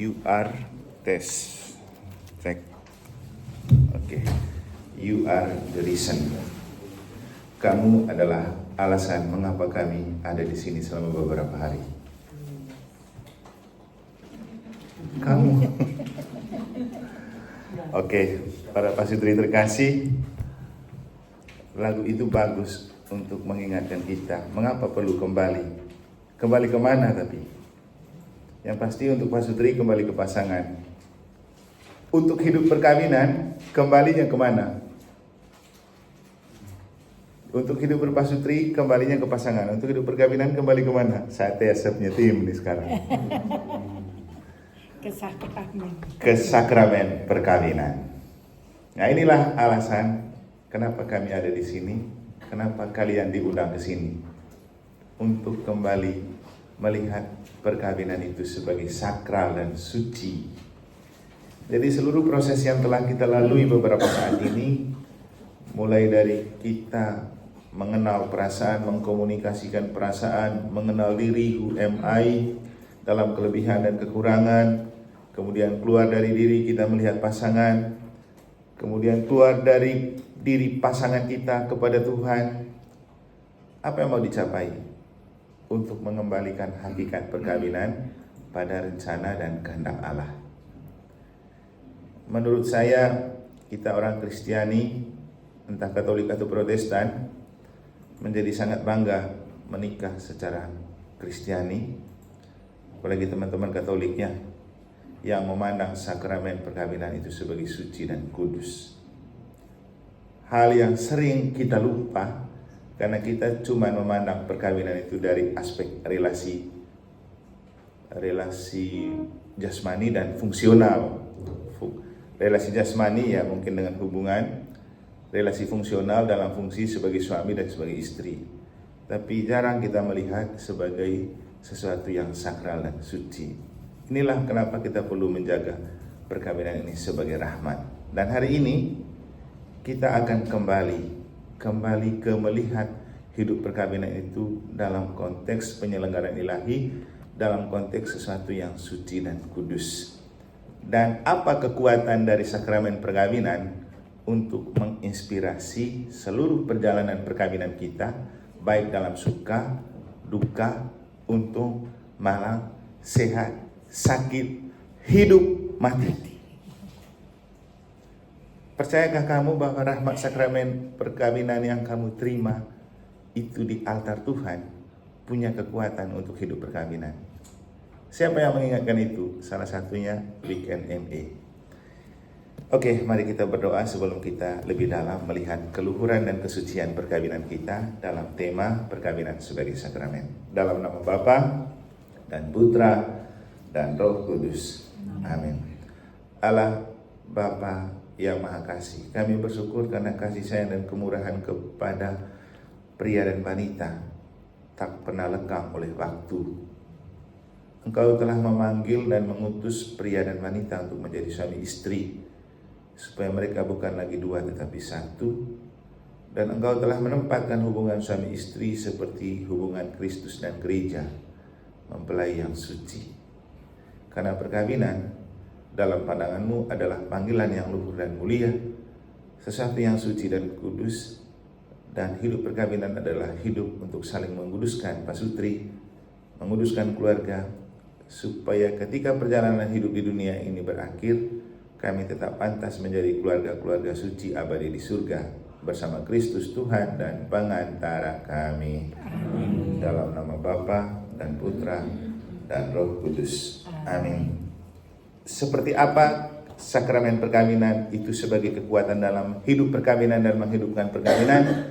You are test. Cek. Oke. You are the reason. Kamu adalah alasan mengapa kami ada di sini selama beberapa hari. Kamu. Oke, para pasutri terkasih, lagu itu bagus untuk mengingatkan kita mengapa perlu kembali. Kembali kemana tapi? Yang pasti untuk pasutri kembali ke pasangan. Untuk hidup perkawinan, kembalinya kemana? Untuk hidup berpasutri, kembalinya ke pasangan. Untuk hidup perkawinan, kembali kemana? Saya tesnya tim nih sekarang. Ke sakramen perkawinan. Nah, inilah alasan kenapa kami ada di sini, kenapa kalian diundang ke sini. Untuk kembali melihat perkawinan itu sebagai sakral dan suci. Jadi seluruh proses yang telah kita lalui beberapa saat ini, mulai dari kita mengenal perasaan, mengkomunikasikan perasaan, mengenal diri, who am I, dalam kelebihan dan kekurangan, kemudian keluar dari diri kita melihat pasangan, kemudian keluar dari diri pasangan kita kepada Tuhan. Apa yang mau dicapai? Untuk mengembalikan hakikat perkawinan pada rencana dan kehendak Allah. Menurut saya, kita orang Kristiani, entah Katolik atau Protestan, menjadi sangat bangga menikah secara Kristiani, apalagi teman-teman Katoliknya yang memandang sakramen perkawinan itu sebagai suci dan kudus. Hal yang sering kita lupa karena kita cuma memandang perkawinan itu dari aspek relasi jasmani dan fungsional. Relasi jasmani ya mungkin dengan hubungan, relasi fungsional dalam fungsi sebagai suami dan sebagai istri. Tapi jarang kita melihat sebagai sesuatu yang sakral dan suci. Inilah kenapa kita perlu menjaga perkawinan ini sebagai rahmat. Dan hari ini kita akan kembali ke melihat hidup perkawinan itu dalam konteks penyelenggaraan ilahi, dalam konteks sesuatu yang suci dan kudus. Dan apa kekuatan dari sakramen perkawinan untuk menginspirasi seluruh perjalanan perkawinan kita, baik dalam suka, duka, untung, malang, sehat, sakit, hidup, mati. Percayakah kamu bahwa rahmat sakramen perkawinan yang kamu terima itu di altar Tuhan punya kekuatan untuk hidup perkawinan? Siapa yang mengingatkan itu? Salah satunya Weekend MA. Oke, mari kita berdoa sebelum kita lebih dalam melihat keluhuran dan kesucian perkawinan kita dalam tema perkawinan sebagai sakramen. Dalam nama Bapa dan Putra dan Roh Kudus. Amin. Allah Bapa yang Maha Kasih, kami bersyukur karena kasih sayang dan kemurahan kepada pria dan wanita tak pernah lekang oleh waktu. Engkau telah memanggil dan mengutus pria dan wanita untuk menjadi suami istri, supaya mereka bukan lagi dua tetapi satu. Dan Engkau telah menempatkan hubungan suami istri seperti hubungan Kristus dan gereja, mempelai yang suci. Karena perkawinan dalam pandangan-Mu adalah panggilan yang luhur dan mulia, sesuatu yang suci dan kudus, dan hidup perkawinan adalah hidup untuk saling menguduskan pasutri, menguduskan keluarga, supaya ketika perjalanan hidup di dunia ini berakhir, kami tetap pantas menjadi keluarga-keluarga suci abadi di surga bersama Kristus Tuhan dan pengantara kami. Amin. Dalam nama Bapa dan Putra dan Roh Kudus. Amin. Seperti apa sakramen perkawinan itu sebagai kekuatan dalam hidup perkawinan dan menghidupkan perkawinan,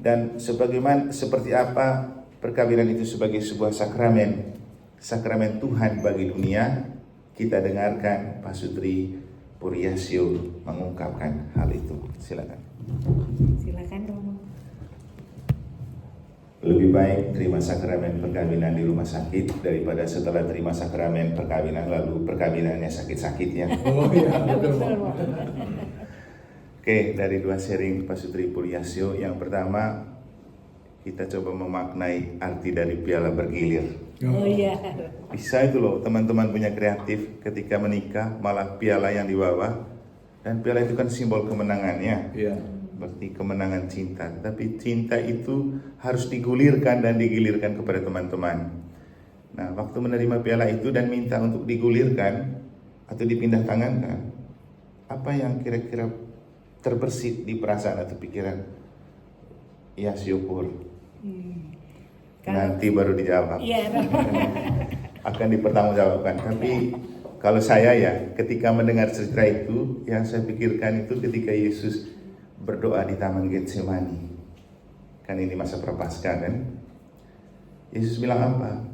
dan seperti apa perkawinan itu sebagai sebuah sakramen Tuhan bagi dunia, kita dengarkan Pasutri Puryasio mengungkapkan hal itu. Silakan. Silakan Romo. Lebih baik terima sakramen perkawinan di rumah sakit daripada setelah terima sakramen perkawinan lalu perkawinannya sakit-sakit ya. Oh iya, betul. Oke, dari dua sharing Pasutri Puryasio, yang pertama, kita coba memaknai arti dari piala bergilir. Oh iya. Bisa itu loh, teman-teman punya kreatif ketika menikah, malah piala yang dibawa. Dan piala itu kan simbol kemenangannya. Iya. Berarti kemenangan cinta. Tapi cinta itu harus digulirkan dan digilirkan kepada teman-teman. Nah, waktu menerima piala itu dan minta untuk digulirkan atau dipindah tangankan, apa yang kira-kira terbersit di perasaan atau pikiran? Ya, syukur. Nanti baru dijawab. Iya. Akan dipertanggungjawabkan. Tapi kalau saya ya, ketika mendengar cerita itu, yang saya pikirkan itu ketika Yesus berdoa di Taman Getsemani. Kan ini masa prapaskah kan? Yesus bilang apa?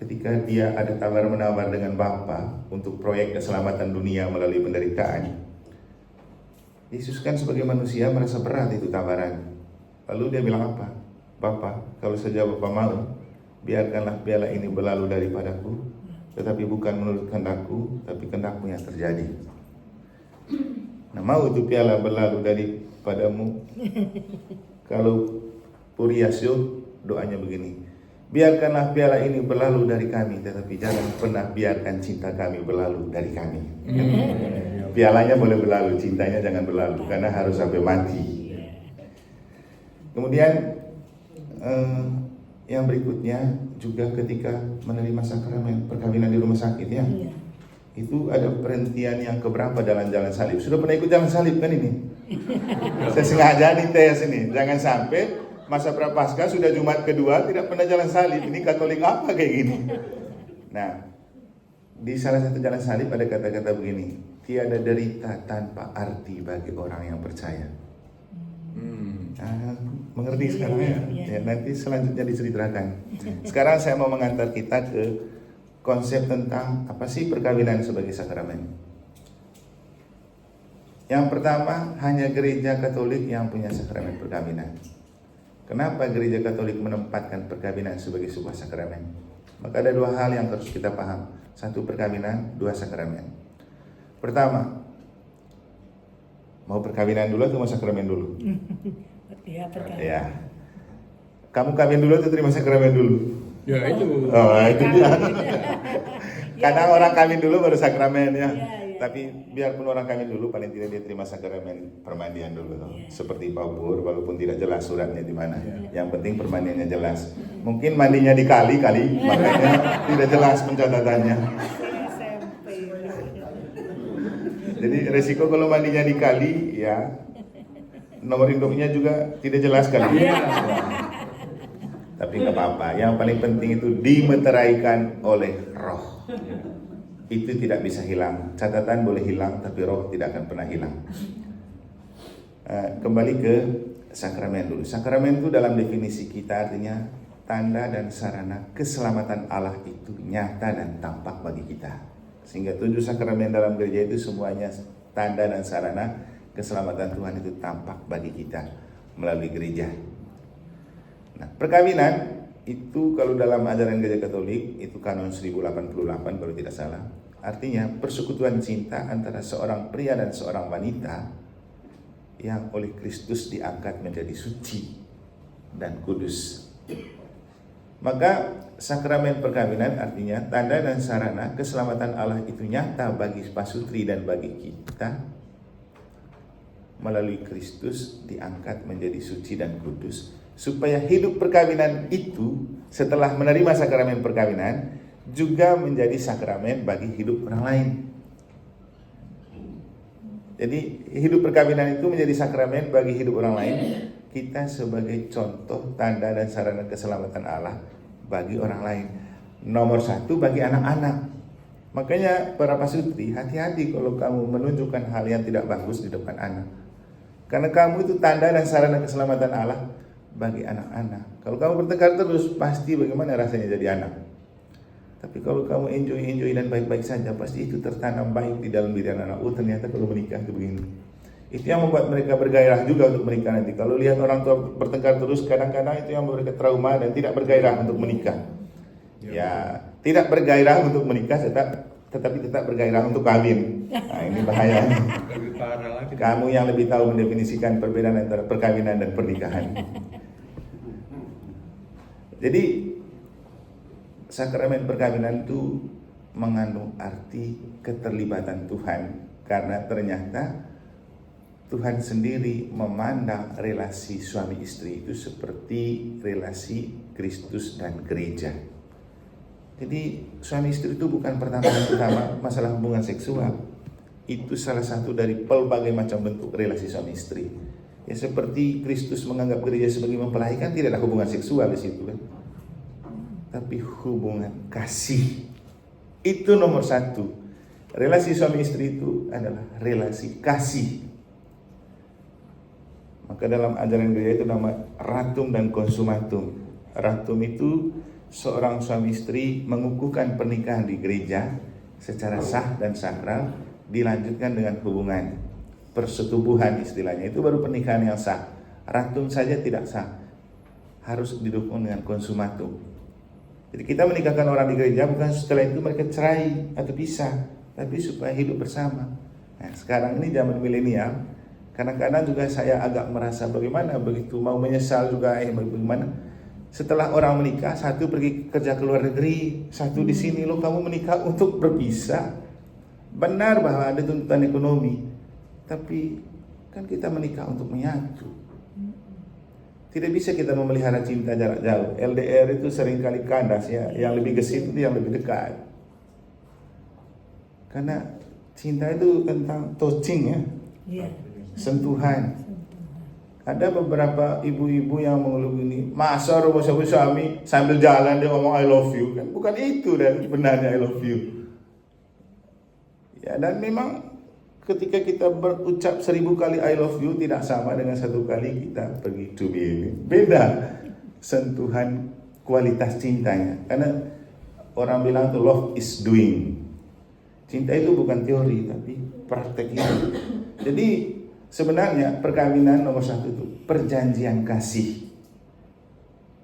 Ketika dia ada tawar-menawar dengan Bapa untuk proyek keselamatan dunia melalui penderitaan. Yesus kan sebagai manusia merasa berat itu tawaran. Lalu dia bilang apa? Bapa, kalau saja Bapa mau, biarkanlah piala ini berlalu daripadaku, tetapi bukan menurut kehendakku, tapi kehendakmu yang terjadi. Nah, mau itu piala berlalu daripadamu. Kalau Puriasyo doanya begini, biarkanlah piala ini berlalu dari kami, tetapi jangan pernah biarkan cinta kami berlalu dari kami. Pialanya boleh berlalu, cintanya jangan berlalu, karena harus sampai mati. Kemudian yang berikutnya juga ketika menerima sakramen perkawinan di rumah sakit ya, itu ada perhentian yang keberapa dalam jalan salib. Sudah pernah ikut jalan salib kan ini? Saya sengaja dites ini, jangan sampai masa prapaskah sudah Jumat kedua tidak pernah jalan salib. Ini Katolik apa kayak gini? Nah, di salah satu jalan salib ada kata-kata begini, tiada derita tanpa arti bagi orang yang percaya. Mengerti sekarang ya? Ya, nanti selanjutnya diceritakan. Sekarang saya mau mengantar kita ke konsep tentang apa sih perkawinan sebagai sakramen. Yang pertama, hanya gereja Katolik yang punya sakramen perkawinan. Kenapa gereja Katolik menempatkan perkawinan sebagai sebuah sakramen? Maka ada dua hal yang harus kita paham. Satu perkawinan, dua sakramen. Pertama, mau perkawinan dulu atau mau sakramen dulu? Ya, perkawinan. Ya. Kamu kawin dulu atau terima sakramen dulu? Ya itu. Oh, itu dia. Kadang orang kawin dulu baru sakramen ya. Ya. Tapi biarpun orang kawin dulu, paling tidak dia terima sakramen permandian dulu. Seperti paubur, walaupun tidak jelas suratnya di mana. Yang penting permandiannya jelas. Mungkin mandinya di kali, makanya tidak jelas pencatatannya. SMP. Jadi resiko kalau mandinya di kali, ya nomor induknya juga tidak jelas kali. Tapi nggak apa-apa. Yang paling penting itu dimeteraikan oleh roh. Itu tidak bisa hilang. Catatan boleh hilang, tapi roh tidak akan pernah hilang. Kembali ke sakramen dulu. Sakramen itu dalam definisi kita artinya tanda dan sarana keselamatan Allah itu nyata dan tampak bagi kita. Sehingga 7 sakramen dalam gereja itu semuanya tanda dan sarana keselamatan Tuhan itu tampak bagi kita melalui gereja. Nah, perkawinan itu kalau dalam ajaran gereja Katolik itu kanon 1088 kalau tidak salah. Artinya persekutuan cinta antara seorang pria dan seorang wanita yang oleh Kristus diangkat menjadi suci dan kudus. Maka sakramen perkawinan artinya tanda dan sarana keselamatan Allah itu nyata bagi pasutri dan bagi kita melalui Kristus diangkat menjadi suci dan kudus, supaya hidup perkawinan itu setelah menerima sakramen perkawinan juga menjadi sakramen bagi hidup orang lain. Jadi hidup perkawinan itu menjadi sakramen bagi hidup orang lain. Kita sebagai contoh tanda dan sarana keselamatan Allah bagi orang lain. Nomor 1 bagi anak-anak. Makanya para pasutri hati-hati kalau kamu menunjukkan hal yang tidak bagus di depan anak. Karena kamu itu tanda dan sarana keselamatan Allah bagi anak-anak. Kalau kamu bertengkar terus, pasti bagaimana rasanya jadi anak. Tapi kalau kamu enjoy dan baik-baik saja, pasti itu tertanam baik di dalam diri anak-anak. Oh, ternyata kalau menikah itu begini. Itu yang membuat mereka bergairah juga untuk menikah nanti. Kalau lihat orang tua bertengkar terus, kadang-kadang itu yang memberikan trauma dan tidak bergairah untuk menikah. Ya, tidak bergairah untuk menikah, tetapi tetap bergairah untuk kawin. Nah, ini bahaya. Lebih parah lagi. Kamu yang lebih tahu mendefinisikan perbedaan antara perkawinan dan pernikahan. Jadi sakramen perkawinan itu mengandung arti keterlibatan Tuhan, karena ternyata Tuhan sendiri memandang relasi suami istri itu seperti relasi Kristus dan gereja. Jadi suami istri itu bukan pertama masalah hubungan seksual. Itu salah satu dari pelbagai macam bentuk relasi suami istri. Ya seperti Kristus menganggap gereja sebagai mempelai, kan tidak ada hubungan seksual di situ kan. Tapi hubungan kasih. Itu nomor satu. Relasi suami istri itu adalah relasi kasih. Maka dalam ajaran gereja itu nama ratum dan konsumatum. Ratum itu seorang suami istri mengukuhkan pernikahan di gereja secara sah dan sakral, dilanjutkan dengan hubungan persetubuhan istilahnya, itu baru pernikahan yang sah. Ratum saja tidak sah, harus didukung dengan konsumatum. Jadi kita menikahkan orang di gereja bukan setelah itu mereka cerai atau pisah, tapi supaya hidup bersama. Nah, sekarang ini zaman milenial, kadang-kadang juga saya agak merasa bagaimana begitu, mau menyesal juga bagaimana. Setelah orang menikah, satu pergi kerja ke luar negeri, satu di sini, loh kamu menikah untuk berpisah. Benar bahwa ada tuntutan ekonomi, tapi kan kita menikah untuk menyatu. Tidak bisa kita memelihara cinta jarak jauh. LDR itu seringkali kandas ya, yang lebih gesit itu yang lebih dekat. Karena cinta itu tentang touching ya, Iya. sentuhan. Ada beberapa ibu-ibu yang mengeluh ini, masa rumah suami sambil jalan dia ngomong I love you, kan bukan itu dan sebenarnya I love you. Ya, dan memang ketika kita berucap 1000 kali I love you tidak sama dengan satu kali kita pergi to be ini. Beda sentuhan kualitas cintanya. Karena orang bilang tuh love is doing. Cinta itu bukan teori tapi praktek itu. Jadi sebenarnya perkawinan nomor satu itu perjanjian kasih.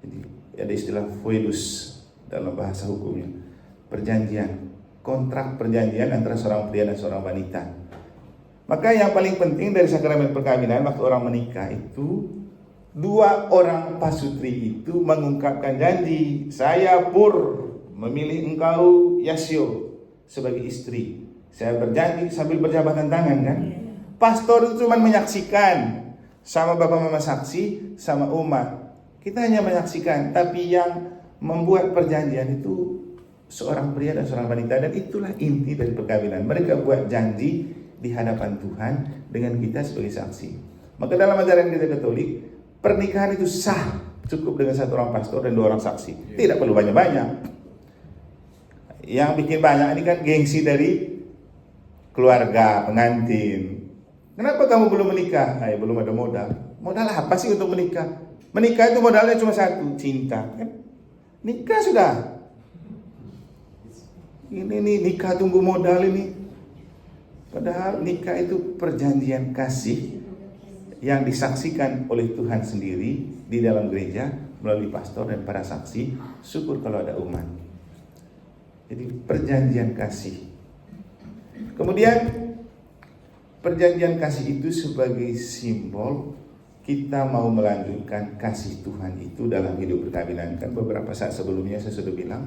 Jadi ada istilah foedus dalam bahasa hukumnya. Perjanjian, kontrak perjanjian antara seorang pria dan seorang wanita. Maka yang paling penting dari sakramen perkawinan waktu orang menikah itu, dua orang pasutri itu mengungkapkan janji, saya Pur memilih engkau Yasio sebagai istri. Saya berjanji sambil berjabatan tangan kan. Pastor itu cuma menyaksikan, sama bapak mama saksi, sama umat. Kita hanya menyaksikan, tapi yang membuat perjanjian itu seorang pria dan seorang wanita, dan itulah inti dari perkawinan. Mereka buat janji di hadapan Tuhan dengan kita sebagai saksi. Maka dalam ajaran Gereja Katolik, pernikahan itu sah cukup dengan satu orang pastor dan dua orang saksi. Tidak perlu banyak-banyak. Yang bikin banyak ini kan gengsi dari keluarga, pengantin. Kenapa kamu belum menikah? Belum ada modal. Modal apa sih untuk menikah? Menikah itu modalnya cuma satu, cinta. Kan? Nikah sudah. Ini nikah tunggu modal ini. Padahal nikah itu perjanjian kasih yang disaksikan oleh Tuhan sendiri di dalam gereja melalui pastor dan para saksi. Syukur kalau ada umat. Jadi perjanjian kasih. Kemudian perjanjian kasih itu sebagai simbol kita mau melanjutkan kasih Tuhan itu dalam hidup perkawinan. Kan beberapa saat sebelumnya saya sudah bilang,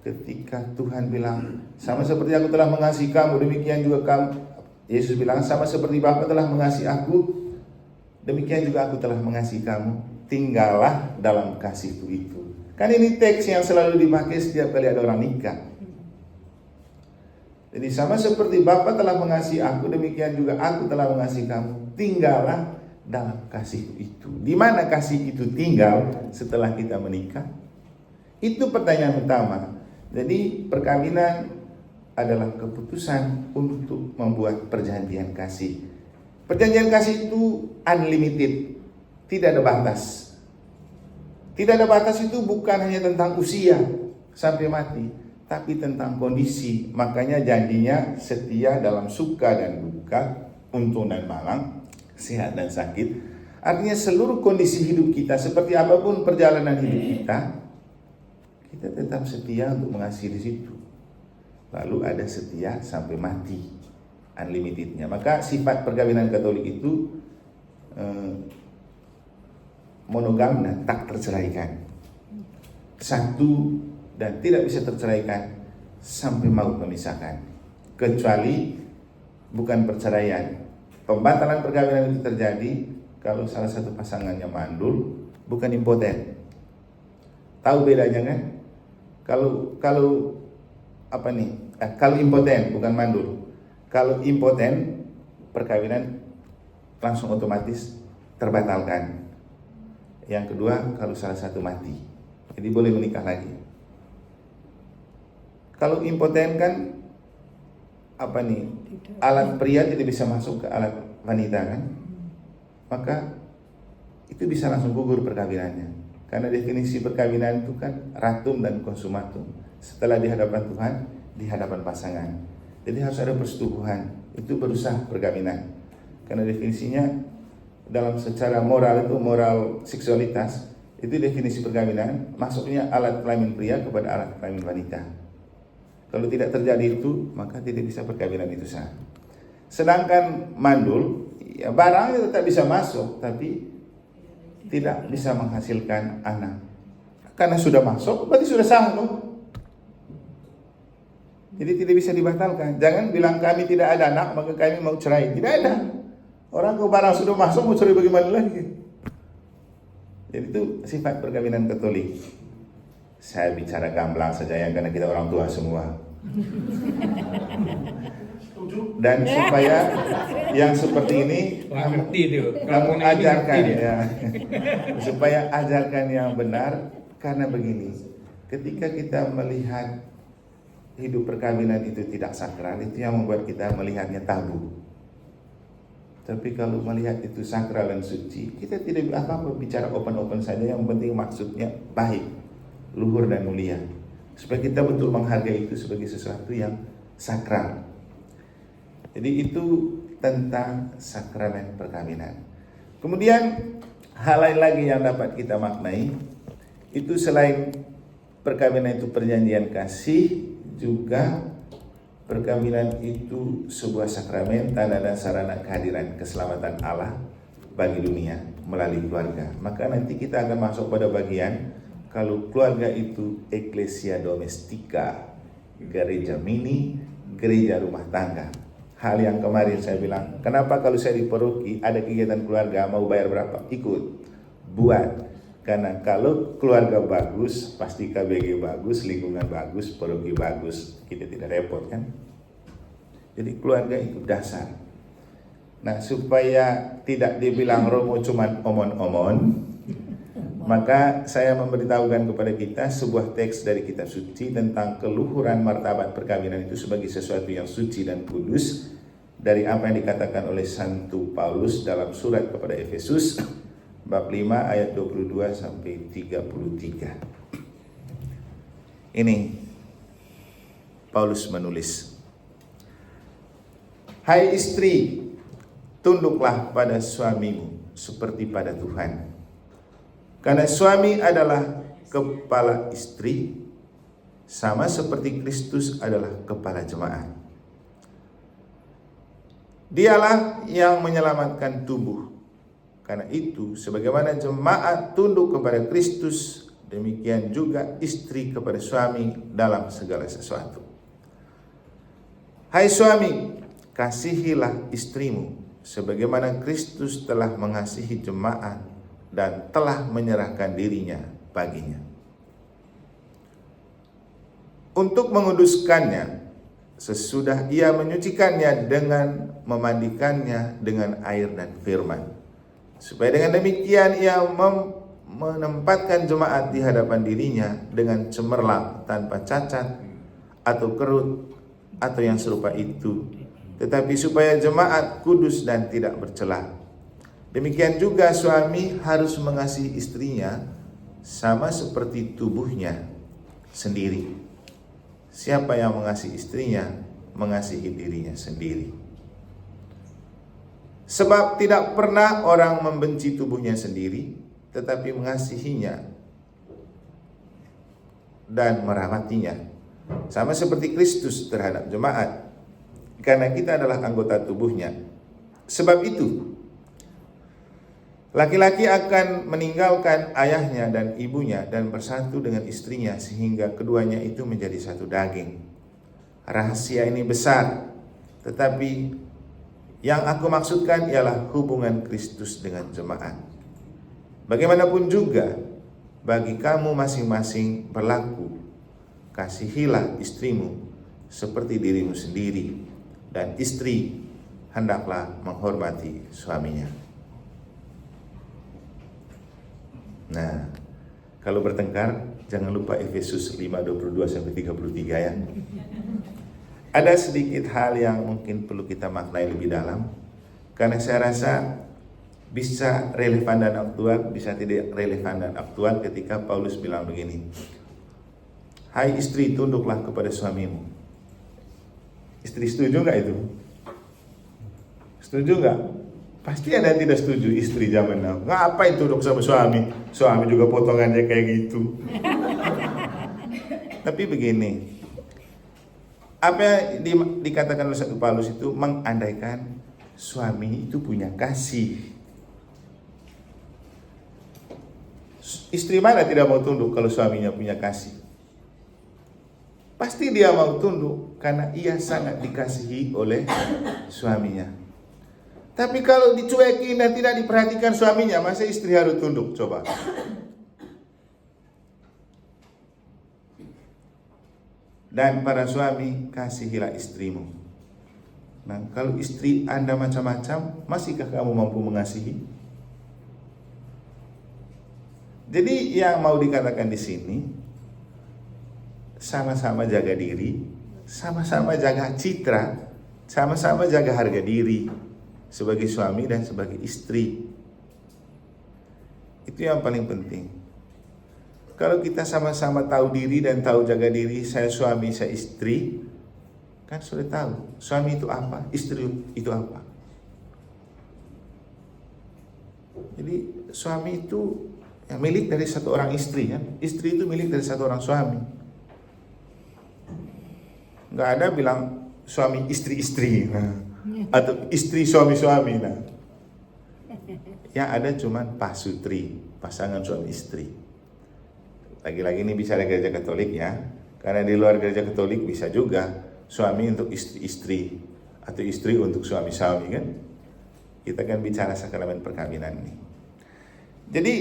ketika Tuhan bilang, sama seperti aku telah mengasihi kamu, demikian juga kamu. Yesus bilang, sama seperti Bapa telah mengasihi aku, demikian juga aku telah mengasihi kamu. Tinggallah dalam kasihku itu. Kan ini teks yang selalu dipakai setiap kali ada orang nikah. Jadi sama seperti Bapa telah mengasihi aku, demikian juga aku telah mengasihi kamu. Tinggallah dalam kasihku itu. Di mana kasih itu tinggal setelah kita menikah? Itu pertanyaan utama. Jadi perkawinan adalah keputusan untuk membuat perjanjian kasih. Perjanjian kasih itu unlimited, tidak ada batas. Tidak ada batas itu bukan hanya tentang usia sampai mati, tapi tentang kondisi. Makanya janjinya setia dalam suka dan duka, untung dan malang, sehat dan sakit. Artinya seluruh kondisi hidup kita, seperti apapun perjalanan hidup kita tetap setia untuk mengasihi di situ. Lalu ada setia sampai mati, unlimitednya. Maka sifat perkawinan Katolik itu monogam dan tak terceraikan. satu dan tidak bisa terceraikan sampai maut memisahkan. Kecuali bukan perceraian. Pembatalan perkawinan itu terjadi kalau salah satu pasangannya mandul, bukan impoten. Tahu bedanya kan? Kalau apa nih? Kalau impoten bukan mandul. Kalau impoten perkawinan langsung otomatis terbatalkan. Yang kedua, kalau salah satu mati, jadi boleh menikah lagi. Kalau impoten kan apa nih? Alat pria tidak bisa masuk ke alat wanita kan? Maka itu bisa langsung gugur perkawinannya. Karena definisi perkawinan itu kan ratum dan konsumatum. Setelah di hadapan Tuhan, di hadapan pasangan. Jadi harus ada persetubuhan. Itu berusaha perkawinan. Karena definisinya dalam secara moral itu moral seksualitas itu definisi perkawinan masuknya alat kelamin pria kepada alat kelamin wanita. Kalau tidak terjadi itu maka tidak bisa perkawinan itu sah. Sedangkan mandul ya barangnya tetap bisa masuk tapi tidak bisa menghasilkan anak. Karena sudah masuk berarti sudah sah loh. Jadi tidak bisa dibatalkan. Jangan bilang kami tidak ada anak maka kami mau cerai. Tidak ada. Orang ke barang sudah masuk mau cerai bagaimana lagi? Jadi itu sifat perkawinan Katolik. Saya bicara gamblang saja ya karena kita orang tua semua. Dan supaya yang seperti ini kamu ajarkan ya. Supaya ajarkan yang benar karena begini. Ketika kita melihat hidup perkawinan itu tidak sakral, itu yang membuat kita melihatnya tabu. Tapi kalau melihat itu sakral dan suci, kita tidak apa-apa bicara open-open saja. Yang penting maksudnya baik, luhur dan mulia. Supaya kita betul menghargai itu sebagai sesuatu yang sakral. Jadi itu tentang sakramen perkawinan. Kemudian hal lain lagi yang dapat kita maknai, itu selain perkawinan itu perjanjian kasih, juga perkawinan itu sebuah sakramen, tanda dan sarana kehadiran keselamatan Allah bagi dunia melalui keluarga. Maka nanti kita akan masuk pada bagian kalau keluarga itu ecclesia domestika, gereja mini, gereja rumah tangga. Hal yang kemarin saya bilang, kenapa kalau saya di paroki ada kegiatan keluarga mau bayar berapa? Ikut, buat. Karena kalau keluarga bagus, pasti KBG bagus, lingkungan bagus, paroki bagus. Kita tidak repot kan? Jadi keluarga itu dasar. Nah supaya tidak dibilang Romo cuman omon-omon, maka saya memberitahukan kepada kita sebuah teks dari kitab suci tentang keluhuran martabat perkawinan itu sebagai sesuatu yang suci dan kudus. Dari apa yang dikatakan oleh Santo Paulus dalam surat kepada Efesus bab 5 ayat 22 sampai 33. Ini Paulus menulis, hai istri, tunduklah pada suamimu seperti pada Tuhan. Karena suami adalah kepala istri, sama seperti Kristus adalah kepala jemaat. Dialah yang menyelamatkan tubuh. Karena itu, sebagaimana jemaat tunduk kepada Kristus, demikian juga istri kepada suami dalam segala sesuatu. Hai suami, kasihilah istrimu, sebagaimana Kristus telah mengasihi jemaat dan telah menyerahkan dirinya baginya. Untuk menguduskannya, sesudah ia menyucikannya dengan memandikannya dengan air dan firman. Supaya dengan demikian ia menempatkan jemaat di hadapan dirinya dengan cemerlang, tanpa cacat atau kerut atau yang serupa itu, tetapi supaya jemaat kudus dan tidak bercela. Demikian juga suami harus mengasihi istrinya sama seperti tubuhnya sendiri. Siapa yang mengasihi istrinya, mengasihi dirinya sendiri. Sebab tidak pernah orang membenci tubuhnya sendiri, tetapi mengasihinya dan merawatinya, sama seperti Kristus terhadap jemaat, karena kita adalah anggota tubuhnya. Sebab itu, Laki-laki akan meninggalkan ayahnya dan ibunya dan bersatu dengan istrinya sehingga keduanya itu menjadi satu daging. Rahasia ini besar, tetapi yang aku maksudkan ialah hubungan Kristus dengan jemaat. Bagaimanapun juga, bagi kamu masing-masing berlaku, kasihilah istrimu seperti dirimu sendiri, dan istri hendaklah menghormati suaminya. Nah, kalau bertengkar jangan lupa Efesus 5:22-33 ya. Ada sedikit hal yang mungkin perlu kita maknai lebih dalam, karena saya rasa bisa relevan dan aktual, bisa tidak relevan dan aktual ketika Paulus bilang begini, hai istri, tunduklah kepada suamimu. Istri setuju nggak itu? Setuju nggak? Pasti ada yang tidak setuju istri zaman now. Ngapain tunduk sama suami? Suami juga potongannya kayak gitu. Tapi begini, apa yang dikatakan oleh Satu Paulus itu mengandaikan suami itu punya kasih. Istri mana tidak mau tunduk kalau suaminya punya kasih? Pasti dia mau tunduk karena ia sangat dikasihi oleh suaminya. Tapi kalau dicuekin dan tidak diperhatikan suaminya, masa istri harus tunduk? Coba. Dan para suami, kasihilah istrimu. Nah, kalau istri Anda macam-macam, masihkah kamu mampu mengasihi? Jadi yang mau dikatakan di sini, sama-sama jaga diri, sama-sama jaga citra, sama-sama jaga harga diri sebagai suami dan sebagai istri. Itu yang paling penting. Kalau kita sama-sama tahu diri dan tahu jaga diri, saya suami, saya istri, kan sudah tahu suami itu apa, istri itu apa. Jadi suami itu ya, milik dari satu orang istri, kan? Istri itu milik dari satu orang suami. Nggak ada bilang suami istri-istri, atau istri suami-suami. Nah, yang ada cuman pasutri, pasangan suami istri. Lagi-lagi ini bisa ada gereja Katolik ya, karena di luar gereja Katolik bisa juga suami untuk istri-istri atau istri untuk suami-suami kan. Kita kan bicara sakramen perkawinan nih. Jadi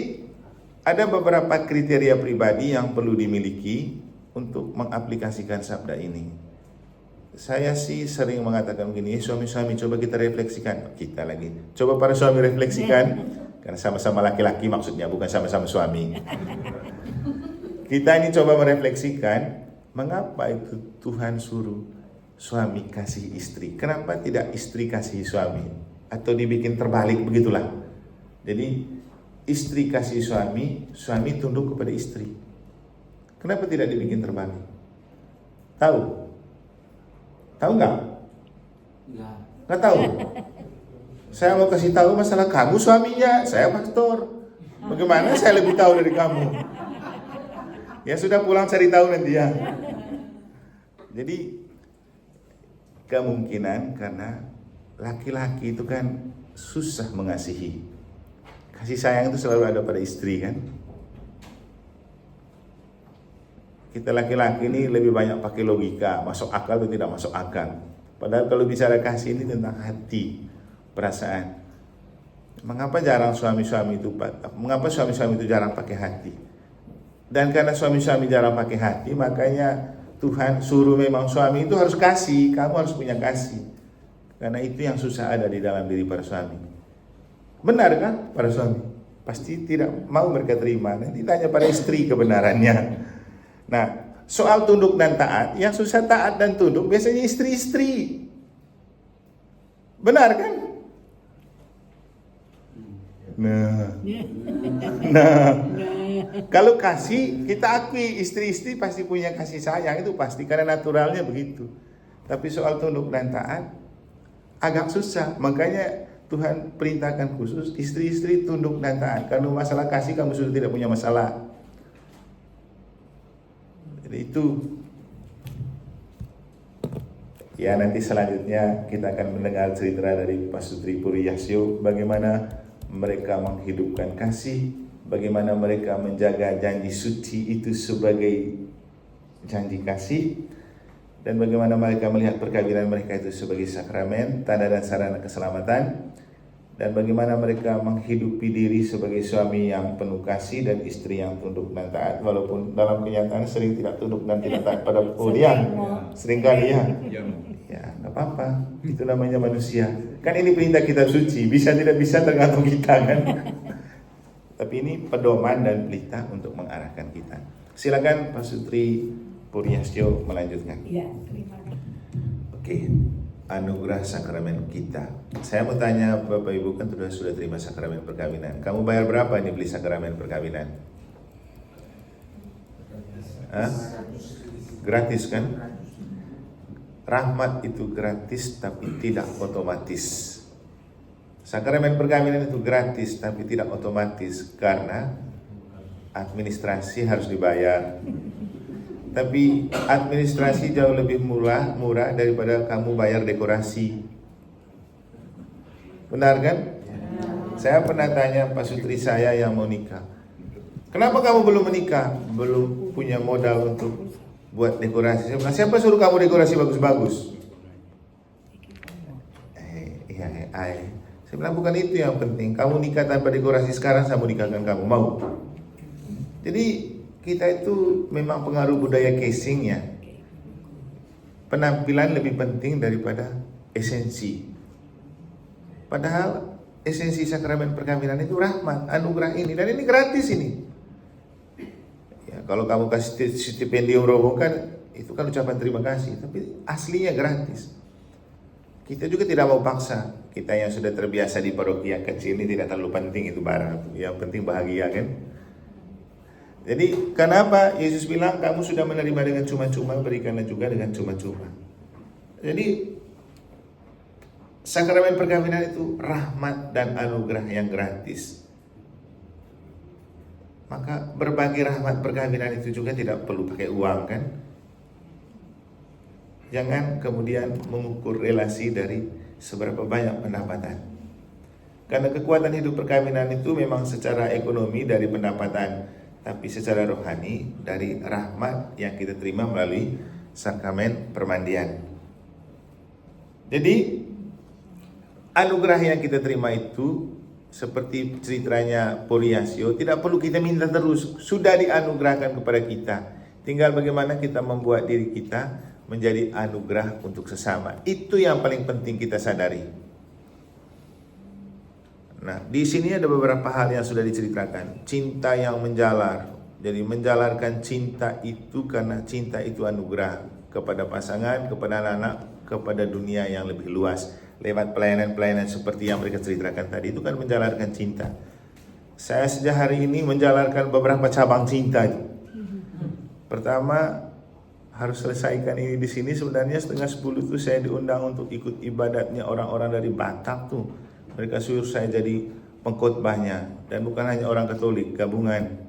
ada beberapa kriteria pribadi yang perlu dimiliki untuk mengaplikasikan sabda ini. Saya sih sering mengatakan begini, suami-suami coba kita refleksikan. Kita lagi, coba para suami refleksikan. Karena sama-sama laki-laki maksudnya, bukan sama-sama suami. Kita ini coba merefleksikan, mengapa itu Tuhan suruh suami kasih istri? Kenapa tidak istri kasih suami? Atau dibikin terbalik begitulah. Jadi istri kasih suami, suami tunduk kepada istri. Kenapa tidak dibikin terbalik? Tahu? Tahu nggak? Nggak tahu. Saya mau kasih tahu masalah kamu suaminya, saya pastor. Bagaimana saya lebih tahu dari kamu? Ya sudah, pulang cari tahu nanti ya. Jadi kemungkinan karena laki-laki itu kan susah mengasihi. Kasih sayang itu selalu ada pada istri kan. Kita laki-laki ini lebih banyak pakai logika, masuk akal atau tidak masuk akal. Padahal kalau bicara kasih ini tentang hati, perasaan. Mengapa suami-suami itu jarang pakai hati? Dan karena suami-suami jarang pakai hati, makanya Tuhan suruh memang suami itu harus kasih, kamu harus punya kasih. Karena itu yang susah ada di dalam diri para suami. Benar kan para suami? Pasti tidak mau mereka terima. Nanti tanya pada istri kebenarannya. Nah, soal tunduk dan taat, yang susah taat dan tunduk biasanya istri-istri. Benar kan? Nah, kalau kasih, kita akui istri-istri pasti punya kasih sayang, itu pasti karena naturalnya begitu. Tapi soal tunduk dan taat agak susah, makanya Tuhan perintahkan khusus istri-istri tunduk dan taat. Karena masalah kasih kamu sudah tidak punya masalah. Jadi itu. Ya, nanti selanjutnya kita akan mendengar cerita dari Pasutri Puri Yasyo bagaimana mereka menghidupkan kasih, bagaimana mereka menjaga janji suci itu sebagai janji kasih, dan bagaimana mereka melihat perkawinan mereka itu sebagai sakramen, tanda dan sarana keselamatan, dan bagaimana mereka menghidupi diri sebagai suami yang penuh kasih dan istri yang tunduk dan taat, walaupun dalam kenyataan sering tidak tunduk dan tidak taat pada dia, seringkali ya. Ya, nggak apa-apa, itu namanya manusia. Kan ini perintah kitab suci, bisa tidak bisa tergantung kita kan. Tapi ini pedoman dan pelita untuk mengarahkan kita. Silakan Pak Sutri Puryasyo melanjutkan. Ya, terima kasih. Oke, anugerah sakramen kita. Saya mau tanya Bapak Ibu, kan sudah terima sakramen perkawinan. Kamu bayar berapa ini beli sakramen perkawinan? Hah? Gratis kan? Rahmat itu gratis tapi tidak otomatis. Sakramen perkawinan itu gratis tapi tidak otomatis karena administrasi harus dibayar. Tapi administrasi jauh lebih murah daripada kamu bayar dekorasi. Benar kan? Saya pernah tanya Pak Sutri saya yang mau nikah, kenapa kamu belum menikah? Belum punya modal untuk buat dekorasi. Saya bilang, siapa suruh kamu dekorasi bagus-bagus? Saya bilang bukan itu yang penting. Kamu nikah tanpa dekorasi sekarang, saya mau nikahkan kamu, mau? Jadi kita itu memang pengaruh budaya casing ya. Penampilan lebih penting daripada esensi. Padahal esensi sakramen perkawinan itu rahmat, anugerah ini, dan ini gratis ini. Kalau kamu kasih stipendium romo kan itu kan ucapan terima kasih, tapi aslinya gratis. Kita juga tidak mau paksa. Kita yang sudah terbiasa di paroki yang kecil ini tidak terlalu penting itu barang. Yang penting bahagia kan. Jadi kenapa Yesus bilang kamu sudah menerima dengan cuma-cuma, berikanlah juga dengan cuma-cuma. Jadi sakramen perkawinan itu rahmat dan anugerah yang gratis. Maka berbagi rahmat perkawinan itu juga tidak perlu pakai uang kan. Jangan kemudian mengukur relasi dari seberapa banyak pendapatan. Karena kekuatan hidup perkawinan itu memang secara ekonomi dari pendapatan, tapi secara rohani dari rahmat yang kita terima melalui sakramen permandian. Jadi anugerah yang kita terima itu seperti ceritanya Puryasyo, tidak perlu kita minta terus, sudah dianugerahkan kepada kita. Tinggal bagaimana kita membuat diri kita menjadi anugerah untuk sesama. Itu yang paling penting kita sadari. Nah, di sini ada beberapa hal yang sudah diceritakan. Cinta yang menjalar. Jadi menjalarkan cinta itu karena cinta itu anugerah kepada pasangan, kepada anak-anak, kepada dunia yang lebih luas. Lewat pelayanan-pelayanan seperti yang mereka ceritakan tadi, itu kan menjalarkan cinta. Saya sejak hari ini menjalarkan beberapa cabang cinta. Pertama, harus selesaikan ini di sini. Sebenarnya 9:30 itu saya diundang untuk ikut ibadatnya orang-orang dari Batak tuh. Mereka suruh saya jadi pengkhotbahnya, dan bukan hanya orang Katolik, gabungan.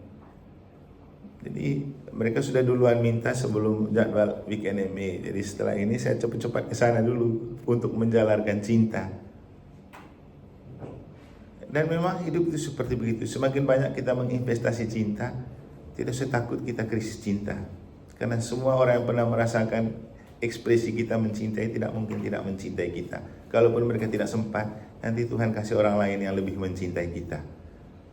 Jadi mereka sudah duluan minta sebelum jadwal weekend ME. Jadi setelah ini saya cepat-cepat ke sana dulu untuk menjalarkan cinta. Dan memang hidup itu seperti begitu. Semakin banyak kita menginvestasi cinta, tidak usah takut kita krisis cinta. Karena semua orang yang pernah merasakan ekspresi kita mencintai tidak mungkin tidak mencintai kita. Kalaupun mereka tidak sempat, nanti Tuhan kasih orang lain yang lebih mencintai kita.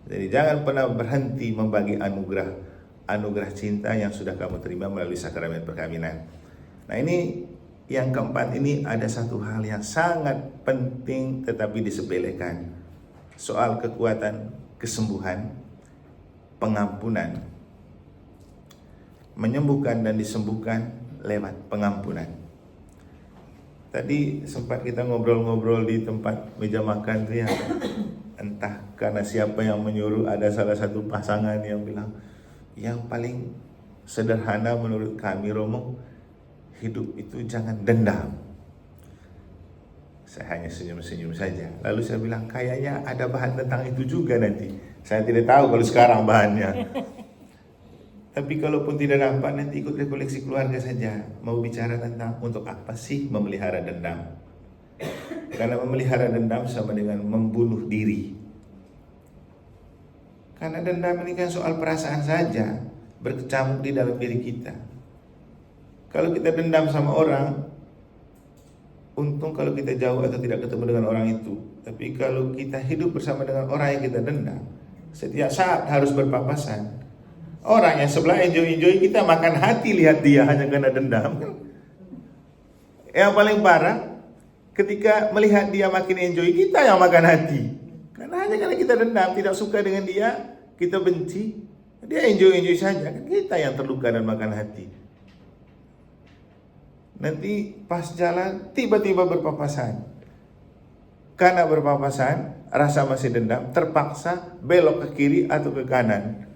Jadi jangan pernah berhenti membagi anugerah cinta yang sudah kamu terima melalui sakramen perkawinan. Nah, ini yang keempat, ini ada satu hal yang sangat penting tetapi disepelekan. Soal kekuatan kesembuhan, pengampunan. Menyembuhkan dan disembuhkan lewat pengampunan. Tadi sempat kita ngobrol-ngobrol di tempat meja makan tuh ya. Entah karena siapa yang menyuruh, ada salah satu pasangan yang bilang, yang paling sederhana menurut kami Romo, hidup itu jangan dendam. Saya hanya senyum-senyum saja. Lalu saya bilang, kayaknya ada bahan tentang itu juga nanti. Saya tidak tahu kalau sekarang bahannya. Tapi kalaupun tidak dapat, nanti ikut rekoleksi keluarga saja. Mau bicara tentang untuk apa sih memelihara dendam. Karena memelihara dendam sama dengan membunuh diri. Karena dendam ini kan soal perasaan saja, berkecamuk di dalam diri kita. Kalau kita dendam sama orang, untung kalau kita jauh atau tidak ketemu dengan orang itu. Tapi kalau kita hidup bersama dengan orang yang kita dendam, setiap saat harus berpapasan. Orang yang sebelah enjoy-enjoy, kita makan hati lihat dia hanya karena dendam. Yang paling parah, ketika melihat dia makin enjoy, kita yang makan hati. Karena hanya karena kita dendam, tidak suka dengan dia, kita benci, dia enjoy-enjoy saja, kita yang terluka dan makan hati. Nanti pas jalan tiba-tiba berpapasan. Karena berpapasan, rasa masih dendam, terpaksa belok ke kiri atau ke kanan.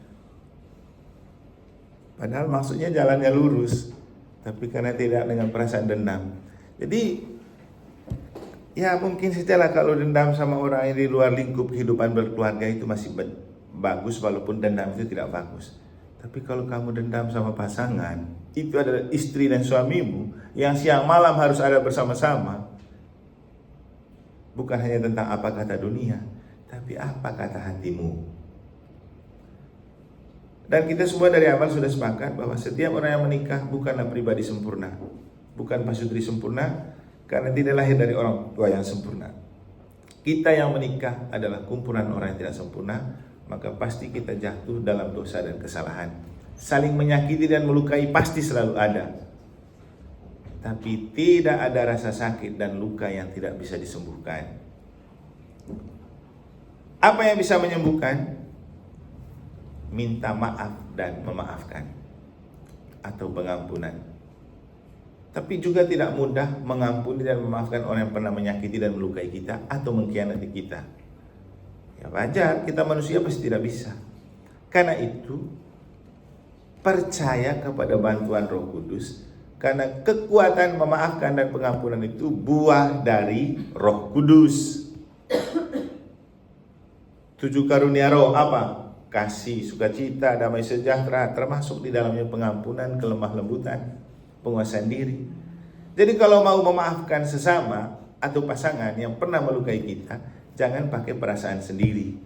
Padahal maksudnya jalannya lurus, tapi karena tidak dengan perasaan dendam. Jadi ya mungkin sajalah kalau dendam sama orang yang di luar lingkup kehidupan berkeluarga itu masih bagus, walaupun dendam itu tidak bagus. Tapi kalau kamu dendam sama pasangan, itu adalah istri dan suamimu yang siang malam harus ada bersama-sama. Bukan hanya tentang apa kata dunia, tapi apa kata hatimu. Dan kita semua dari awal sudah sepakat bahwa setiap orang yang menikah bukanlah pribadi sempurna, bukan pasutri sempurna, karena tidak lahir dari orang tua yang sempurna. Kita yang menikah adalah kumpulan orang yang tidak sempurna, maka pasti kita jatuh dalam dosa dan kesalahan. Saling menyakiti dan melukai pasti selalu ada, tapi tidak ada rasa sakit dan luka yang tidak bisa disembuhkan. Apa yang bisa menyembuhkan? Minta maaf dan memaafkan, atau pengampunan. Tapi juga tidak mudah mengampuni dan memaafkan orang yang pernah menyakiti dan melukai kita atau mengkhianati kita. Ya wajar, kita manusia pasti tidak bisa. Karena itu, percaya kepada bantuan Roh Kudus, karena kekuatan memaafkan dan pengampunan itu buah dari Roh Kudus. 7 karunia roh apa? Kasih, sukacita, damai sejahtera, termasuk di dalamnya pengampunan, kelemah lembutan, penguasaan diri. Jadi kalau mau memaafkan sesama atau pasangan yang pernah melukai kita, jangan pakai perasaan sendiri.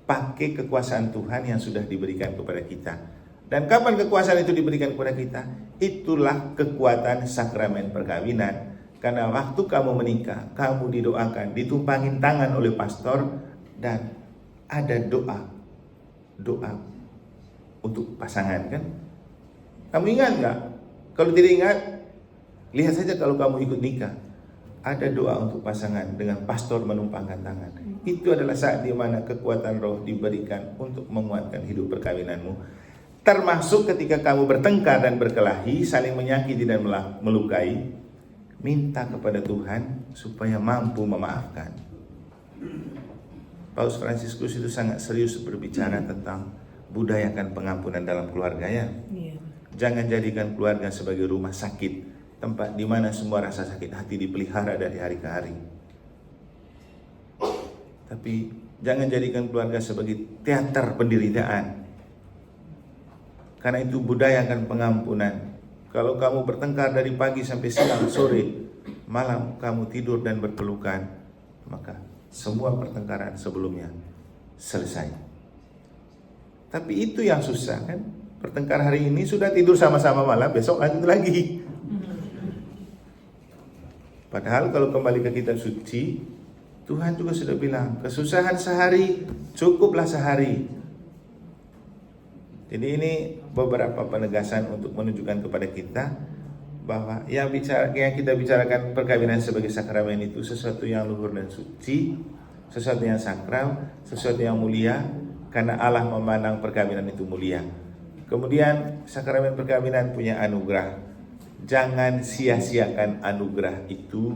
Pakai kekuasaan Tuhan yang sudah diberikan kepada kita. Dan kapan kekuasaan itu diberikan kepada kita? Itulah kekuatan sakramen perkawinan. Karena waktu kamu menikah, kamu didoakan, ditumpangin tangan oleh pastor, dan ada doa untuk pasangan, kan? Kamu ingat nggak? Kalau tidak ingat, lihat saja kalau kamu ikut nikah, ada doa untuk pasangan dengan pastor menumpangkan tangan. Itu adalah saat di mana kekuatan roh diberikan untuk menguatkan hidup perkawinanmu. Termasuk ketika kamu bertengkar dan berkelahi, saling menyakiti dan melukai, minta kepada Tuhan supaya mampu memaafkan. Paus Fransiskus itu sangat serius berbicara tentang budayakan pengampunan dalam keluarga, ya. Jangan jadikan keluarga sebagai rumah sakit, tempat di mana semua rasa sakit hati dipelihara dari hari ke hari. Tapi jangan jadikan keluarga sebagai teater penderitaan. Karena itu budayakan pengampunan. Kalau kamu bertengkar dari pagi sampai siang, sore, malam kamu tidur dan berpelukan, maka semua pertengkaran sebelumnya selesai. Tapi itu yang susah, kan? Bertengkar hari ini sudah tidur sama-sama malam, besok lanjut lagi. Padahal kalau kembali ke kitab suci, Tuhan juga sudah bilang, kesusahan sehari cukuplah sehari. Jadi ini beberapa penegasan untuk menunjukkan kepada kita bahwa yang kita bicarakan perkawinan sebagai sakramen itu sesuatu yang luhur dan suci, sesuatu yang sakral, sesuatu yang mulia, karena Allah memandang perkawinan itu mulia. Kemudian sakramen perkawinan punya anugerah. Jangan sia-siakan anugerah itu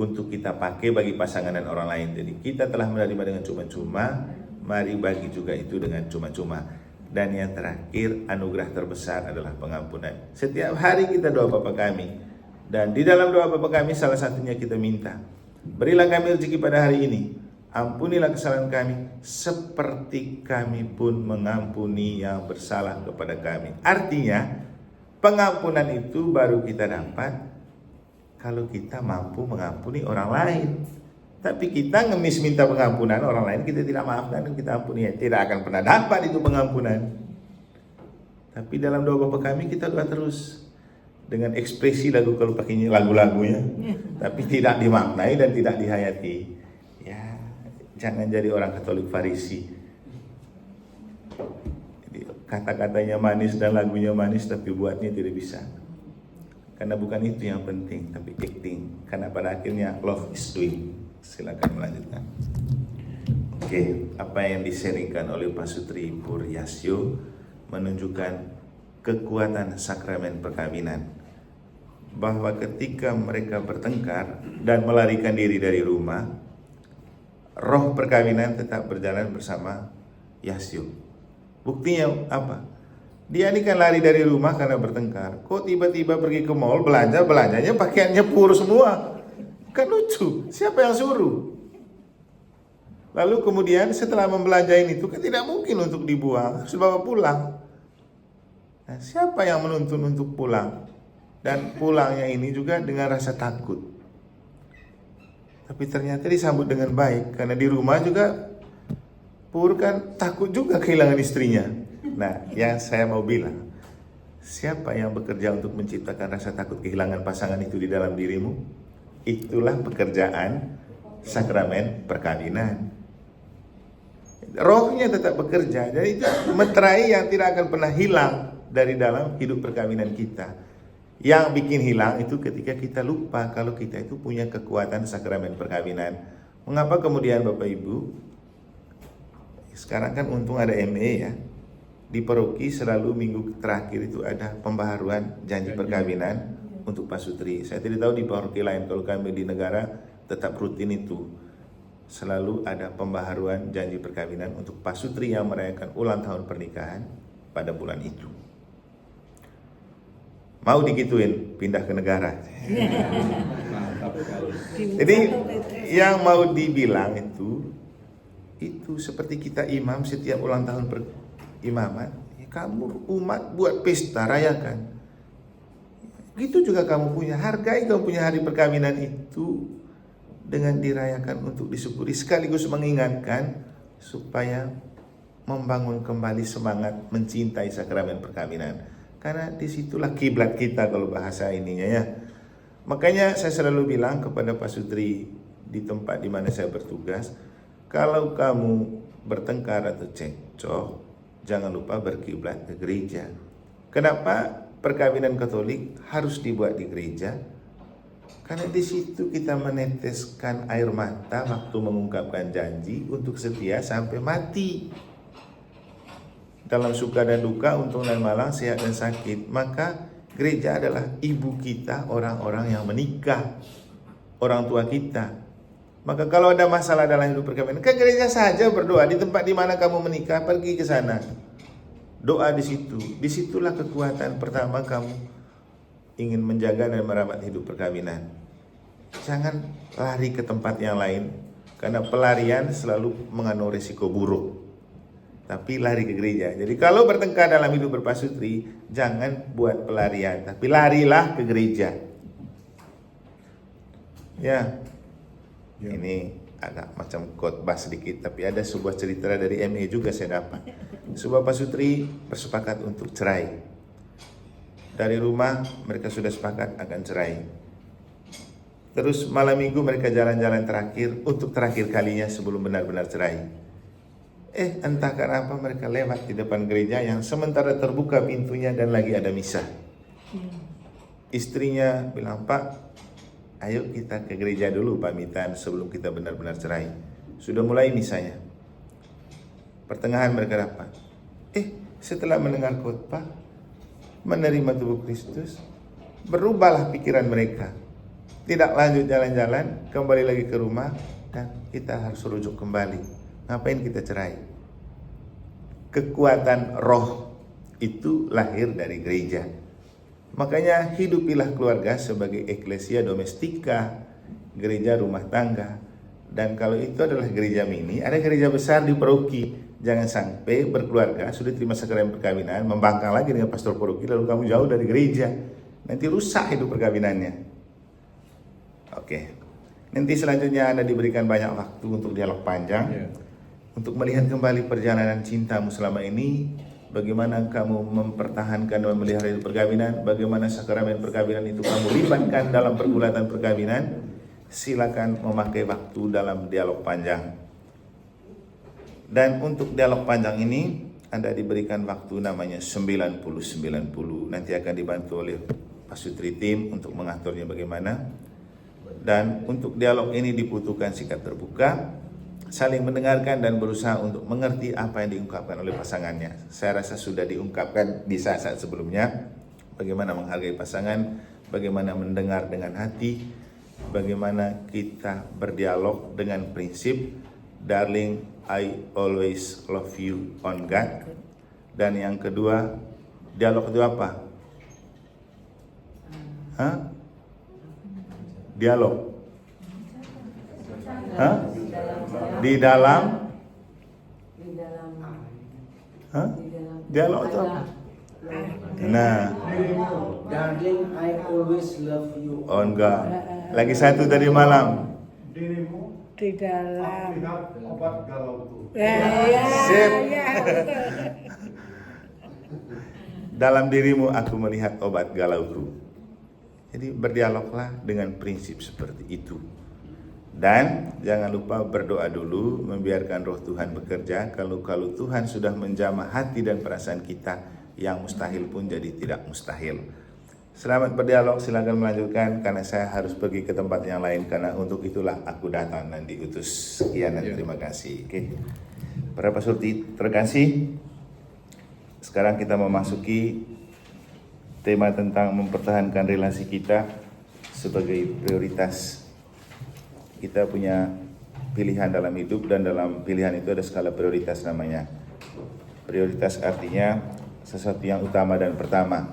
untuk kita pakai bagi pasangan dan orang lain. Jadi kita telah menerima dengan cuma-cuma, mari bagi juga itu dengan cuma-cuma. Dan yang terakhir, anugerah terbesar adalah pengampunan. Setiap hari kita doa Bapa kami, dan di dalam doa Bapa kami salah satunya kita minta, berilah kami rezeki pada hari ini, ampunilah kesalahan kami seperti kami pun mengampuni yang bersalah kepada kami. Artinya pengampunan itu baru kita dapat kalau kita mampu mengampuni orang lain. Tapi kita ngemis minta pengampunan orang lain, kita tidak maafkan dan kita ampuni, ya tidak akan pernah dapat itu pengampunan. Tapi dalam doa Bapa Kami kita doa terus dengan ekspresi lagu, kalau pakainya lagu-lagunya, tapi tidak dimaknai dan tidak dihayati. Ya, jangan jadi orang Katolik Farisi. Jadi kata-katanya manis dan lagunya manis, tapi buatnya tidak bisa. Karena bukan itu yang penting, tapi acting. Karena pada akhirnya love is doing. Silakan melanjutkan. Oke, apa yang diseringkan oleh Pak Sutri Puryasyo menunjukkan kekuatan sakramen perkawinan, bahwa ketika mereka bertengkar dan melarikan diri dari rumah, roh perkawinan tetap berjalan bersama Yasyo. Buktinya apa? Dia ini kan lari dari rumah karena bertengkar. Kok tiba-tiba pergi ke mall belanja, belanjanya pakaiannya pur semua. Kan lucu, siapa yang suruh? Lalu kemudian setelah membelanjain itu kan tidak mungkin untuk dibuang, harus dibawa pulang. Nah, siapa yang menuntun untuk pulang? Dan pulangnya ini juga dengan rasa takut. Tapi ternyata disambut dengan baik, karena di rumah juga Pur kan takut juga kehilangan istrinya. Nah, yang saya mau bilang, siapa yang bekerja untuk menciptakan rasa takut kehilangan pasangan itu di dalam dirimu? Itulah pekerjaan sakramen perkawinan. Rohnya tetap bekerja, jadi itu meterai yang tidak akan pernah hilang dari dalam hidup perkawinan kita. Yang bikin hilang itu ketika kita lupa kalau kita itu punya kekuatan sakramen perkawinan. Mengapa kemudian Bapak Ibu, sekarang kan untung ada ME ya, di paroki selalu minggu terakhir itu ada pembaharuan janji perkawinan untuk Pak Sutri. Saya tidak tahu di paroki lain, kalau kami di negara tetap rutin itu. Selalu ada pembaharuan janji perkawinan untuk Pak Sutri yang merayakan ulang tahun pernikahan pada bulan itu. Mau digituin, pindah ke negara. Mantap sekali. Jadi yang mau dibilang itu seperti kita imam setiap ulang tahun perimaman, ya kamu umat buat pesta, rayakan. Gitu juga kamu punya, hargai kamu punya hari perkawinan itu dengan dirayakan untuk disyukuri, sekaligus mengingatkan supaya membangun kembali semangat mencintai sakramen perkawinan. Karena disitulah kiblat kita kalau bahasa ininya ya. Makanya saya selalu bilang kepada Pak Sutri di tempat di mana saya bertugas, kalau kamu bertengkar atau cekcok, jangan lupa berkiblat ke gereja. Kenapa perkawinan Katolik harus dibuat di gereja? Karena di situ kita meneteskan air mata waktu mengungkapkan janji untuk setia sampai mati. Dalam suka dan duka, untung dan malang, sehat dan sakit. Maka gereja adalah ibu kita, orang-orang yang menikah, orang tua kita. Maka kalau ada masalah dalam hidup perkawinan, ke gereja saja berdoa. Di tempat di mana kamu menikah, pergi ke sana. Doa di situ. Disitulah kekuatan pertama kamu ingin menjaga dan merawat hidup perkawinan. Jangan lari ke tempat yang lain, karena pelarian selalu mengandung risiko buruk. Tapi lari ke gereja. Jadi kalau bertengkar dalam hidup berpasutri, jangan buat pelarian, tapi larilah ke gereja. Ya, ini agak macam khotbah sedikit, tapi ada sebuah cerita dari ME juga saya dapat. Sebuah pasutri bersepakat untuk cerai. Dari rumah mereka sudah sepakat akan cerai. Terus malam minggu mereka jalan-jalan terakhir untuk terakhir kalinya sebelum benar-benar cerai. Entah kenapa mereka lewat di depan gereja yang sementara terbuka pintunya dan lagi ada misa. Istrinya bilang, "Pak, ayo kita ke gereja dulu pamitan sebelum kita benar-benar cerai." Sudah mulai misanya. Pertengahan mereka dapat. Setelah mendengar khotbah, menerima tubuh Kristus, berubahlah pikiran mereka. Tidak lanjut jalan-jalan, kembali lagi ke rumah, dan kita harus rujuk kembali. Ngapain kita cerai? Kekuatan roh itu lahir dari gereja. Makanya hidupilah keluarga sebagai eklesia domestika, gereja rumah tangga. Dan kalau itu adalah gereja mini, ada gereja besar di paroki. Jangan sampai berkeluarga, sudah terima sakramen perkawinan, membangkang lagi dengan pastor paroki, lalu kamu jauh dari gereja. Nanti rusak hidup perkawinannya. Oke. Nanti selanjutnya Anda diberikan banyak waktu untuk dialog panjang, Ya. untuk melihat kembali perjalanan cintamu selama ini, bagaimana kamu mempertahankan dan memelihara hidup perkawinan, bagaimana sakramen perkawinan itu kamu libatkan dalam pergulatan perkawinan. Silakan memakai waktu dalam dialog panjang. Dan untuk dialog panjang ini Anda diberikan waktu namanya 90-90. Nanti akan dibantu oleh Pak Sutri tim untuk mengaturnya bagaimana. Dan untuk dialog ini dibutuhkan sikap terbuka, saling mendengarkan dan berusaha untuk mengerti apa yang diungkapkan oleh pasangannya. Saya rasa sudah diungkapkan di saat-saat sebelumnya, bagaimana menghargai pasangan, bagaimana mendengar dengan hati, bagaimana kita berdialog dengan prinsip darling, I always love you on God. Dan yang kedua, dialog itu apa? Hah? Dialog. Hah? Di dalam. Hah? Dialog itu apa? Nah, Darling, I always love you. on God. Lagi satu tadi malam. Dirimu Di dalam. lihat obat galau itu. Ya, Sip. ya. Dalam dirimu aku melihat obat galauku. Jadi berdialoglah dengan prinsip seperti itu. Dan jangan lupa berdoa dulu, membiarkan roh Tuhan bekerja. Kalau Tuhan sudah menjamah hati dan perasaan kita, yang mustahil pun jadi tidak mustahil. Selamat berdialog, silakan melanjutkan karena saya harus pergi ke tempat yang lain, karena untuk itulah aku datang dan diutus. Sekian dan terima kasih. Oke. Para peserta terkasih, sekarang kita memasuki tema tentang mempertahankan relasi kita sebagai prioritas. Kita punya pilihan dalam hidup, dan dalam pilihan itu ada skala prioritas namanya. Prioritas artinya sesuatu yang utama dan pertama.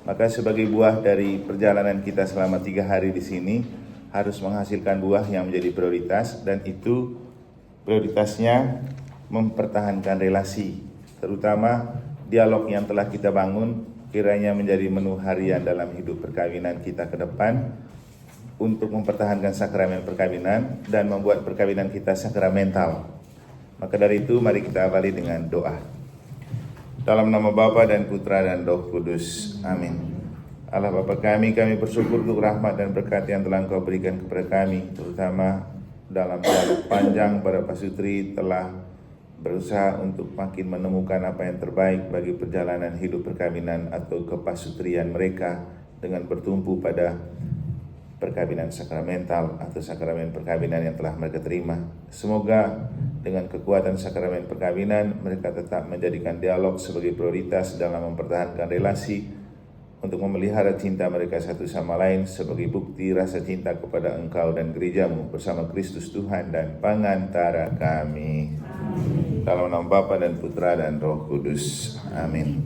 Maka sebagai buah dari perjalanan kita selama 3 hari di sini harus menghasilkan buah yang menjadi prioritas, dan itu prioritasnya mempertahankan relasi, terutama dialog yang telah kita bangun kiranya menjadi menu harian dalam hidup perkawinan kita ke depan, untuk mempertahankan sakramen perkawinan dan membuat perkawinan kita sakramental. Maka dari itu mari kita awali dengan doa. Dalam nama Bapa dan Putra dan Roh Kudus. Amin. Allah Bapa kami bersyukur untuk rahmat dan berkat yang telah Engkau berikan kepada kami, terutama dalam dialog panjang pada Pak Sutri telah berusaha untuk makin menemukan apa yang terbaik bagi perjalanan hidup perkawinan atau kepasutrian mereka dengan bertumpu pada perkawinan sakramental atau sakramen perkawinan yang telah mereka terima. Semoga dengan kekuatan sakramen perkawinan mereka tetap menjadikan dialog sebagai prioritas dalam mempertahankan relasi, untuk memelihara cinta mereka satu sama lain sebagai bukti rasa cinta kepada Engkau dan gerejamu bersama Kristus Tuhan dan pengantara kami. Dalam nama Bapa dan Putra dan Roh Kudus. Amin.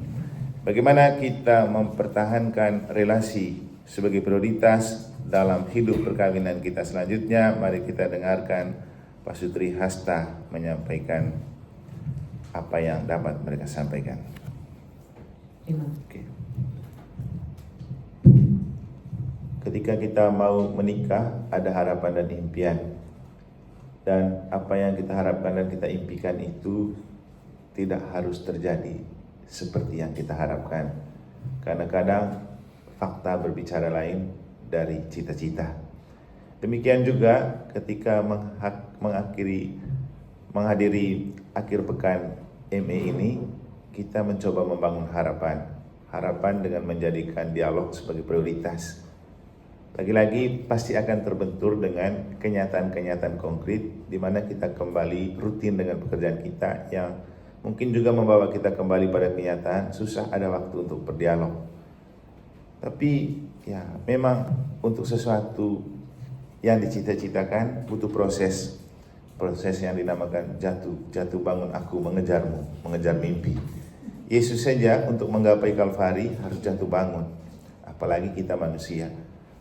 Bagaimana kita mempertahankan relasi sebagai prioritas dalam hidup perkawinan kita selanjutnya? Mari kita dengarkan Pak Sutri Hasta menyampaikan apa yang dapat mereka sampaikan. Oke. Ketika kita mau menikah, ada harapan dan impian. Dan apa yang kita harapkan dan kita impikan itu tidak harus terjadi seperti yang kita harapkan. Karena kadang fakta berbicara lain dari cita-cita. Demikian juga ketika menghadiri akhir pekan ME ini, kita mencoba membangun harapan dengan menjadikan dialog sebagai prioritas. Lagi-lagi pasti akan terbentur dengan kenyataan-kenyataan konkret di mana kita kembali rutin dengan pekerjaan kita yang mungkin juga membawa kita kembali pada kenyataan susah ada waktu untuk berdialog. Tapi ya memang untuk sesuatu yang dicita-citakan butuh proses yang dinamakan jatuh bangun aku mengejarmu, mengejar mimpi. Yesus saja untuk menggapai Kalvari harus jatuh bangun, apalagi kita manusia.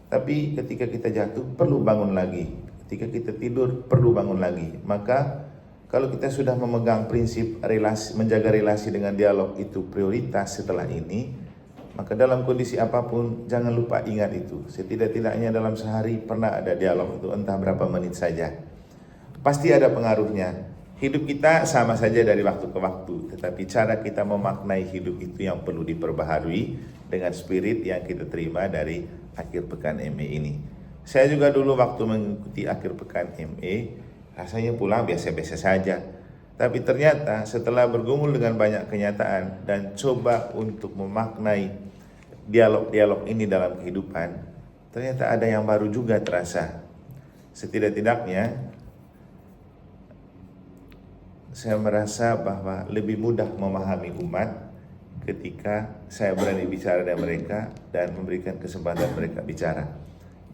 Tapi ketika kita jatuh perlu bangun lagi, ketika kita tidur perlu bangun lagi. Maka kalau kita sudah memegang prinsip relasi, menjaga relasi dengan dialog itu prioritas setelah ini, Maka dalam kondisi apapun jangan lupa ingat itu. Setidak-tidaknya dalam sehari pernah ada dialog itu, entah berapa menit saja. Pasti ada pengaruhnya. Hidup kita sama saja dari waktu ke waktu, tetapi cara kita memaknai hidup itu yang perlu diperbaharui dengan spirit yang kita terima dari akhir pekan ME ini. Saya juga dulu waktu mengikuti akhir pekan ME, rasanya pulang biasa-biasa saja. Tapi ternyata setelah bergumul dengan banyak kenyataan dan coba untuk memaknai dialog-dialog ini dalam kehidupan, ternyata ada yang baru juga terasa. Setidak-tidaknya saya merasa bahwa lebih mudah memahami umat ketika saya berani bicara dengan mereka dan memberikan kesempatan mereka bicara.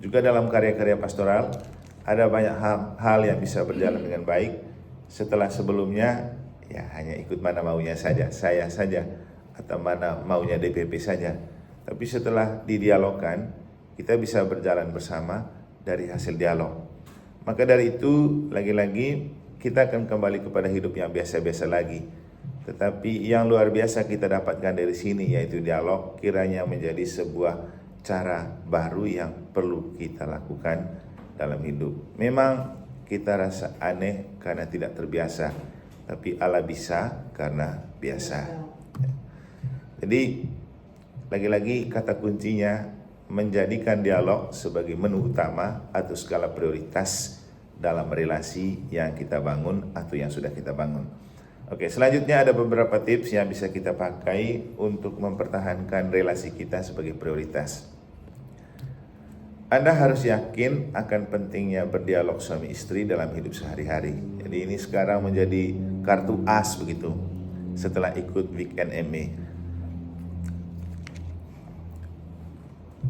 Juga dalam karya-karya pastoral ada banyak hal yang bisa berjalan dengan baik setelah sebelumnya ya hanya ikut mana maunya saja, saya saja, atau mana maunya DPP saja. Tapi setelah didialogkan, kita bisa berjalan bersama dari hasil dialog. Maka dari itu, lagi-lagi kita akan kembali kepada hidup yang biasa-biasa lagi. Tetapi yang luar biasa kita dapatkan dari sini, yaitu dialog, kiranya menjadi sebuah cara baru yang perlu kita lakukan dalam hidup. Memang kita rasa aneh karena tidak terbiasa, tapi Allah bisa karena biasa. Jadi lagi-lagi kata kuncinya menjadikan dialog sebagai menu utama atau skala prioritas dalam relasi yang kita bangun atau yang sudah kita bangun. Oke, selanjutnya ada beberapa tips yang bisa kita pakai untuk mempertahankan relasi kita sebagai prioritas. Anda harus yakin akan pentingnya berdialog suami istri dalam hidup sehari-hari. Jadi ini sekarang menjadi kartu as begitu setelah ikut weekend ME.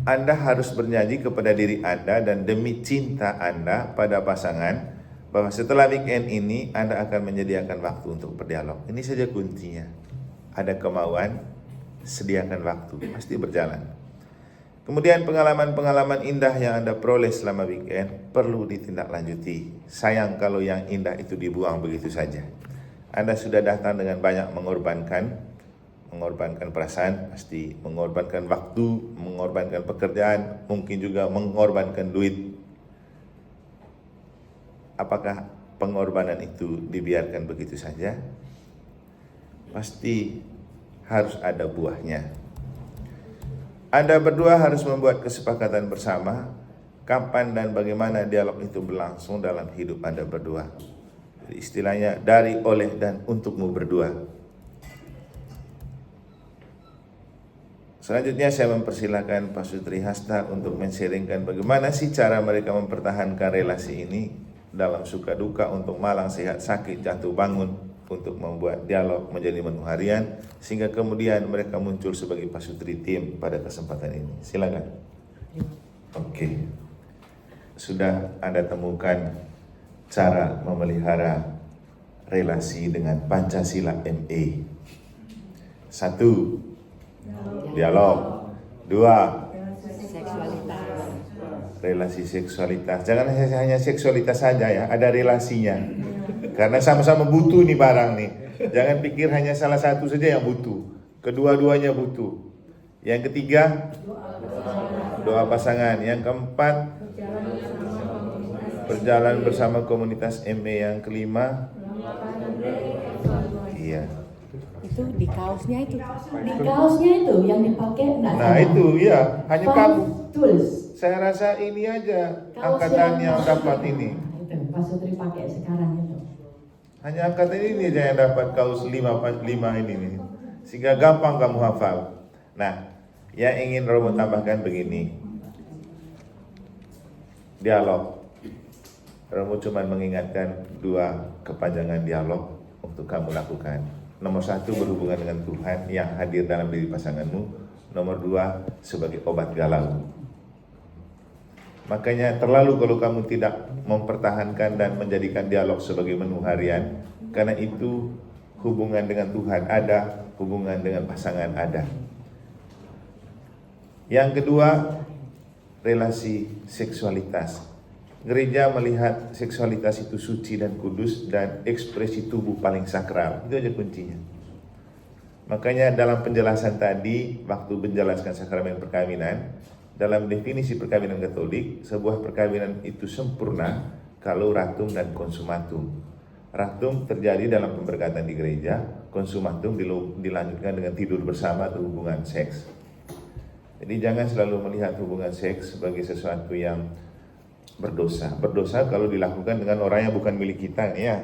Anda harus bernyanyi kepada diri Anda dan demi cinta Anda pada pasangan bahwa setelah weekend ini Anda akan menyediakan waktu untuk berdialog. Ini saja kuncinya. Ada kemauan, sediakan waktu, pasti berjalan. Kemudian pengalaman-pengalaman indah yang Anda peroleh selama weekend perlu ditindaklanjuti. Sayang kalau yang indah itu dibuang begitu saja. Anda sudah datang dengan banyak mengorbankan perasaan, pasti mengorbankan waktu, mengorbankan pekerjaan, mungkin juga mengorbankan duit. Apakah pengorbanan itu dibiarkan begitu saja? Pasti harus ada buahnya. Anda berdua harus membuat kesepakatan bersama kapan dan bagaimana dialog itu berlangsung dalam hidup Anda berdua. Jadi istilahnya dari, oleh, dan untukmu berdua. Selanjutnya saya mempersilahkan Pak Sutri Hasta untuk men-sharingkan bagaimana sih cara mereka mempertahankan relasi ini dalam suka duka, untuk malang, sehat, sakit, jatuh bangun, untuk membuat dialog menjadi menu harian sehingga kemudian mereka muncul sebagai Pak Sutri Team pada kesempatan ini. Silakan. Oke. Sudah Anda temukan cara memelihara relasi dengan Pancasila ME. 1. Dialog. 2. Seksualitas. Relasi seksualitas. Jangan hanya seksualitas saja ya, ada relasinya. Karena sama-sama butuh nih barang nih. Jangan pikir hanya salah satu saja yang butuh. Kedua-duanya butuh. Yang ketiga, doa pasangan. Yang keempat, berjalan bersama komunitas ME. Yang kelima, iya. Itu di kaosnya itu. Di kaosnya itu yang dipakai enggak Nah itu ya, hanya kamu. Tools. Saya rasa ini aja Kaos angkatan yang dapat ini. Itu Pak Sutri pakai sekarang itu. Hanya angkatan ini aja yang dapat kaos 5 ini nih. Sehingga gampang kamu hafal. Nah, yang ingin Romo tambahkan begini. Dialog. Romo cuma mengingatkan 2 kepanjangan dialog untuk kamu lakukan. Nomor 1 berhubungan dengan Tuhan yang hadir dalam diri pasanganmu. Nomor 2 sebagai obat galau. Makanya terlalu kalau kamu tidak mempertahankan dan menjadikan dialog sebagai menu harian, karena itu hubungan dengan Tuhan ada, hubungan dengan pasangan ada. Yang kedua, relasi seksualitas. Gereja melihat seksualitas itu suci dan kudus dan ekspresi tubuh paling sakral. Itu aja kuncinya. Makanya dalam penjelasan tadi, waktu menjelaskan sakramen perkawinan, dalam definisi perkawinan Katolik, sebuah perkawinan itu sempurna kalau ratum dan konsumatum. Ratum terjadi dalam pemberkatan di gereja, konsumatum dilanjutkan dengan tidur bersama atau hubungan seks. Jadi jangan selalu melihat hubungan seks sebagai sesuatu yang berdosa. Berdosa kalau dilakukan dengan orang yang bukan milik kita, ya.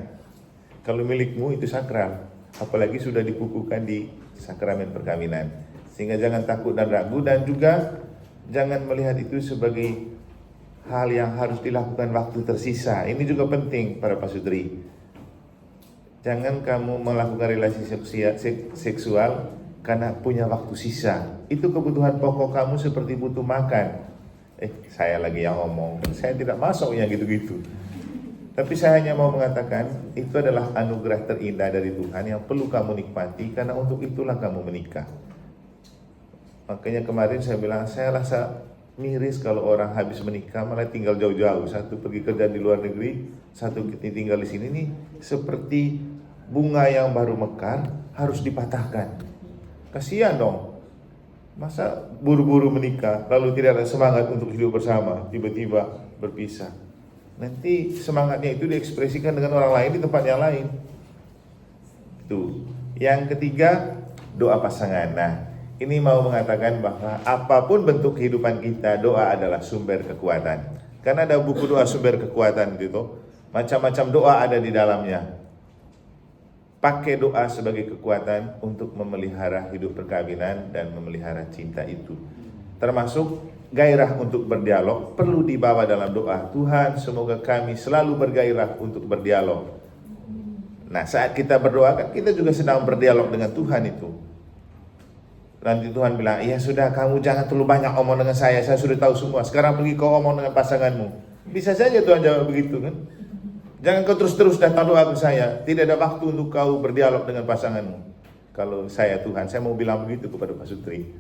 Kalau milikmu itu sakral, apalagi sudah dikukuhkan di sakramen perkawinan. Sehingga jangan takut dan ragu, dan juga jangan melihat itu sebagai hal yang harus dilakukan waktu tersisa. Ini juga penting para pasutri. Jangan kamu melakukan relasi seksual karena punya waktu sisa. Itu kebutuhan pokok kamu seperti butuh makan. Saya lagi yang ngomong, saya tidak masuk yang gitu-gitu. Tapi saya hanya mau mengatakan, itu adalah anugerah terindah dari Tuhan yang perlu kamu nikmati, karena untuk itulah kamu menikah. Makanya kemarin saya bilang, saya rasa miris kalau orang habis menikah malah tinggal jauh-jauh. Satu pergi kerja di luar negeri, satu tinggal di sini. Nih seperti bunga yang baru mekar harus dipatahkan. Kasihan dong. Masa buru-buru menikah lalu tidak ada semangat untuk hidup bersama, tiba-tiba berpisah. Nanti semangatnya itu diekspresikan dengan orang lain di tempat yang lain. Itu. Yang ketiga, doa pasangan. Nah, ini mau mengatakan bahwa apapun bentuk kehidupan kita, doa adalah sumber kekuatan. Karena ada buku doa sumber kekuatan itu, macam-macam doa ada di dalamnya. Pakai doa sebagai kekuatan untuk memelihara hidup perkawinan dan memelihara cinta itu. Termasuk gairah untuk berdialog perlu dibawa dalam doa. Tuhan, semoga kami selalu bergairah untuk berdialog. Nah, saat kita berdoa kan kita juga sedang berdialog dengan Tuhan itu. Nanti Tuhan bilang, ya sudah, kamu jangan terlalu banyak omong dengan saya sudah tahu semua. Sekarang pergi kau omong dengan pasanganmu. Bisa saja Tuhan jawab begitu kan. Jangan kau terus-terus datang doa ke saya. Tidak ada waktu untuk kau berdialog dengan pasanganmu. Kalau saya Tuhan, saya mau bilang begitu kepada Pak Sutri.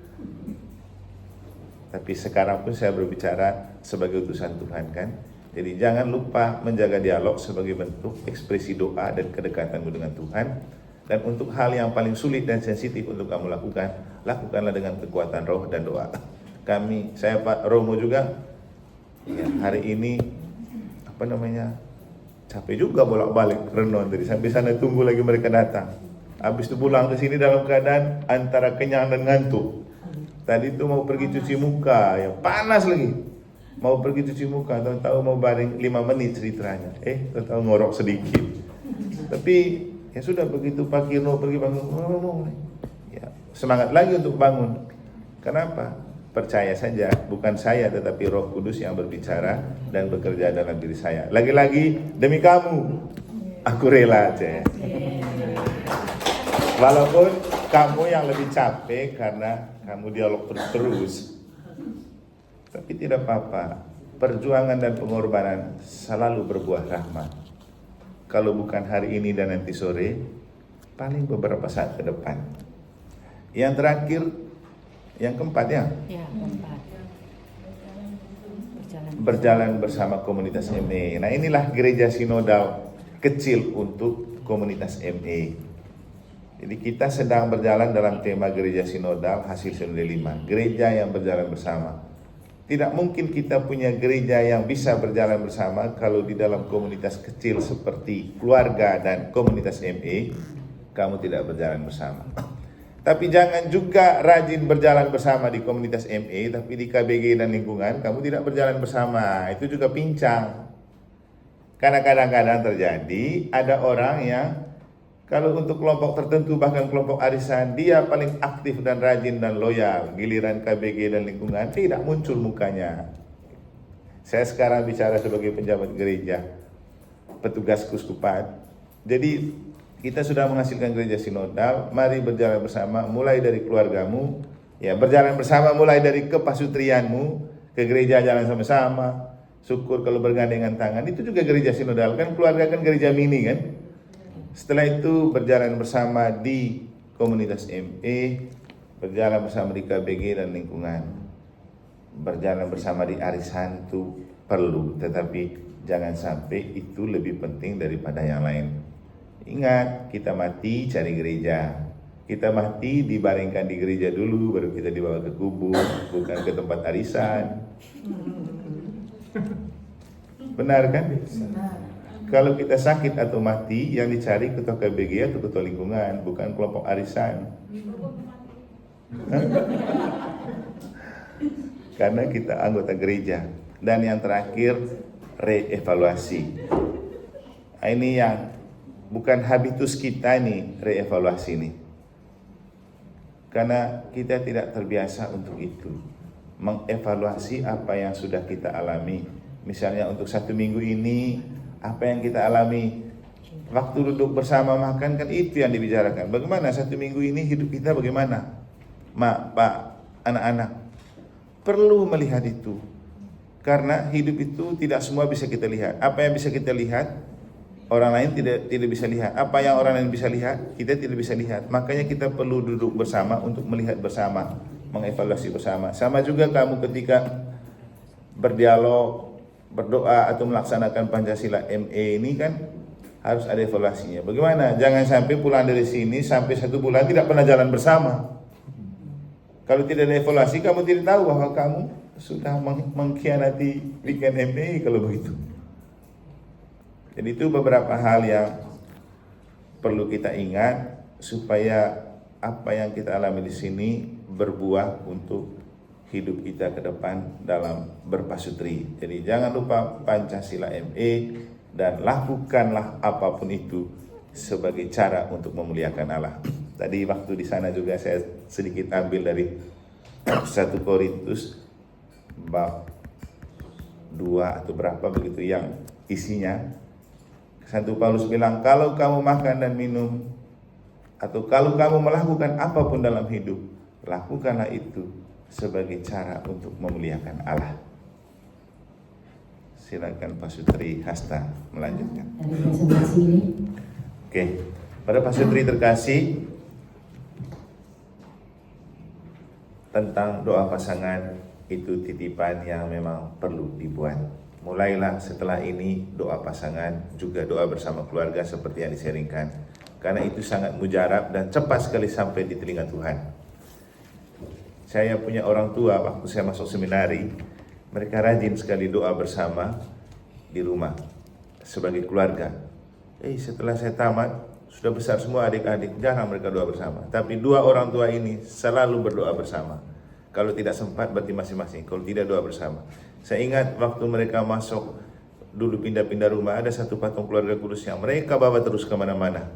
Tapi sekarang pun saya berbicara sebagai utusan Tuhan kan. Jadi jangan lupa menjaga dialog sebagai bentuk ekspresi doa dan kedekatanmu dengan Tuhan. Dan untuk hal yang paling sulit dan sensitif untuk kamu lakukan, lakukanlah dengan kekuatan roh dan doa. Saya Pak Romo juga, ya, hari ini capek juga bolak-balik renon tadi sampai sana tunggu lagi mereka datang. Habis itu pulang ke sini dalam keadaan antara kenyang dan ngantuk. Tadi itu mau pergi cuci muka, ya panas lagi. Mau pergi cuci muka, tahu mau baring 5 menit ceritanya. Tahu ngorok sedikit. Tapi ya sudah begitu Pak Kirno pergi bangun. Ya, semangat lagi untuk bangun. Kenapa? Percaya saja, bukan saya tetapi Roh Kudus yang berbicara dan bekerja dalam diri saya. Lagi-lagi demi kamu, aku rela aja. Walaupun kamu yang lebih capek karena kamu dialog terus. Tapi tidak apa-apa. Perjuangan dan pengorbanan selalu berbuah rahmat. Kalau bukan hari ini dan nanti sore, paling beberapa saat ke depan. Yang terakhir, yang keempat ya. Ya, keempat. Berjalan bersama komunitas ME. Nah, inilah gereja sinodal kecil untuk komunitas ME. Jadi kita sedang berjalan dalam tema gereja sinodal hasil sinode 5. Gereja yang berjalan bersama. Tidak mungkin kita punya gereja yang bisa berjalan bersama kalau di dalam komunitas kecil seperti keluarga dan komunitas ME, kamu tidak berjalan bersama. Tapi jangan juga rajin berjalan bersama di komunitas ME, tapi di KBG dan lingkungan kamu tidak berjalan bersama. Itu juga pincang. Karena kadang-kadang terjadi ada orang yang kalau untuk kelompok tertentu, bahkan kelompok arisan, dia paling aktif dan rajin dan loyal. Giliran KBG dan lingkungan tidak muncul mukanya. Saya sekarang bicara sebagai penjabat gereja, petugas kuskupan. Jadi kita sudah menghasilkan gereja sinodal, mari berjalan bersama mulai dari keluargamu, ya berjalan bersama mulai dari kepasutrianmu, ke gereja jalan sama-sama, syukur kalau bergandengan tangan, itu juga gereja sinodal, kan keluarga kan gereja mini kan. Setelah itu berjalan bersama di komunitas ME, berjalan bersama di KBG dan lingkungan, berjalan bersama di arisan itu perlu, tetapi jangan sampai itu lebih penting daripada yang lain. Ingat, kita mati cari gereja, Kita mati dibaringkan di gereja dulu, baru kita dibawa ke kubur, bukan ke tempat arisan. Benar kan? Kalau kita sakit atau mati, yang dicari ketua KBG atau ketua lingkungan, bukan kelompok arisan. Hah? Karena kita anggota gereja. Dan yang terakhir, reevaluasi. Nah, ini yang bukan habitus kita nih, reevaluasi nih. Karena kita tidak terbiasa untuk itu. Mengevaluasi apa yang sudah kita alami. Misalnya untuk 1 minggu ini, apa yang kita alami. Waktu duduk bersama makan kan itu yang dibicarakan. Bagaimana 1 minggu ini hidup kita bagaimana? Mak, pak, anak-anak. Perlu melihat itu. Karena hidup itu tidak semua bisa kita lihat. Apa yang bisa kita lihat, orang lain tidak bisa lihat. Apa yang orang lain bisa lihat, kita tidak bisa lihat. Makanya kita perlu duduk bersama untuk melihat bersama, mengevaluasi bersama. Sama juga kamu ketika berdialog, berdoa atau melaksanakan Pancasila ME ini kan harus ada evaluasinya. Bagaimana? Jangan sampai pulang dari sini sampai 1 bulan tidak pernah jalan bersama. Kalau tidak ada evaluasi, kamu tidak tahu bahwa kamu sudah mengkhianati weekend ME kalau begitu. Jadi itu beberapa hal yang perlu kita ingat supaya apa yang kita alami di sini berbuah untuk hidup kita ke depan dalam berpasutri. Jadi jangan lupa Pancasila ME dan lakukanlah apapun itu sebagai cara untuk memuliakan Allah. Tadi waktu di sana juga saya sedikit ambil dari 1 Korintus bab 2 atau berapa begitu yang isinya. Santo Paulus bilang, kalau kamu makan dan minum atau kalau kamu melakukan apapun dalam hidup, lakukanlah itu sebagai cara untuk memuliakan Allah. Silakan Pak Sutri Hasta melanjutkan. Dari presentasi ini. Oke, pada Pak Sutri terkasih, tentang doa pasangan itu titipan yang memang perlu dibuat. Mulailah setelah ini doa pasangan, juga doa bersama keluarga seperti yang diseringkan. Karena itu sangat mujarab dan cepat sekali sampai di telinga Tuhan. Saya punya orang tua waktu saya masuk seminari, mereka rajin sekali doa bersama di rumah sebagai keluarga. Setelah saya tamat, sudah besar semua adik-adik, jarang mereka doa bersama. Tapi 2 orang tua ini selalu berdoa bersama. Kalau tidak sempat berarti masing-masing, kalau tidak doa bersama. Saya ingat waktu mereka masuk dulu pindah-pindah rumah, ada 1 patung keluarga kudus yang mereka bawa terus kemana-mana.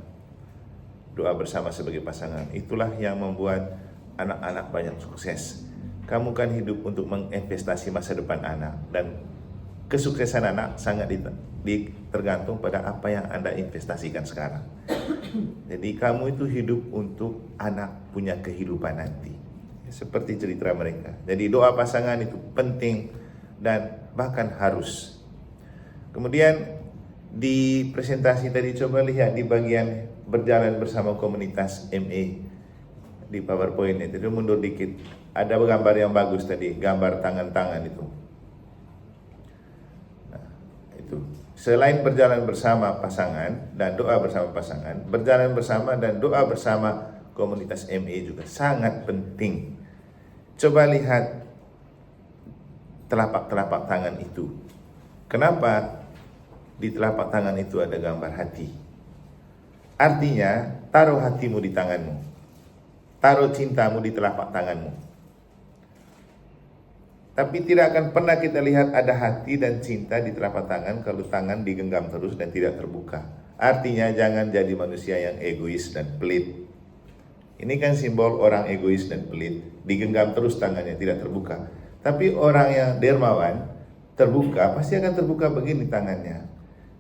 Doa bersama sebagai pasangan. Itulah yang membuat anak-anak banyak sukses. Kamu kan hidup untuk menginvestasi masa depan anak. Dan kesuksesan anak sangat tergantung pada apa yang Anda investasikan sekarang. Jadi kamu itu hidup untuk anak punya kehidupan nanti. Seperti cerita mereka. Jadi doa pasangan itu penting dan bahkan harus. Kemudian di presentasi tadi coba lihat di bagian berjalan bersama komunitas ME di PowerPoint itu mundur dikit. Ada gambar yang bagus tadi, gambar tangan-tangan itu. Nah, itu. Selain berjalan bersama pasangan dan doa bersama pasangan, berjalan bersama dan doa bersama komunitas ME juga sangat penting. Coba lihat telapak-telapak tangan itu. Kenapa di telapak tangan itu ada gambar hati? Artinya, taruh hatimu di tanganmu. Taruh cintamu di telapak tanganmu. Tapi tidak akan pernah kita lihat ada hati dan cinta di telapak tangan kalau tangan digenggam terus dan tidak terbuka. Artinya jangan jadi manusia yang egois dan pelit. Ini kan simbol orang egois dan pelit. Digenggam terus tangannya, tidak terbuka. Tapi orang yang dermawan, terbuka, pasti akan terbuka begini tangannya.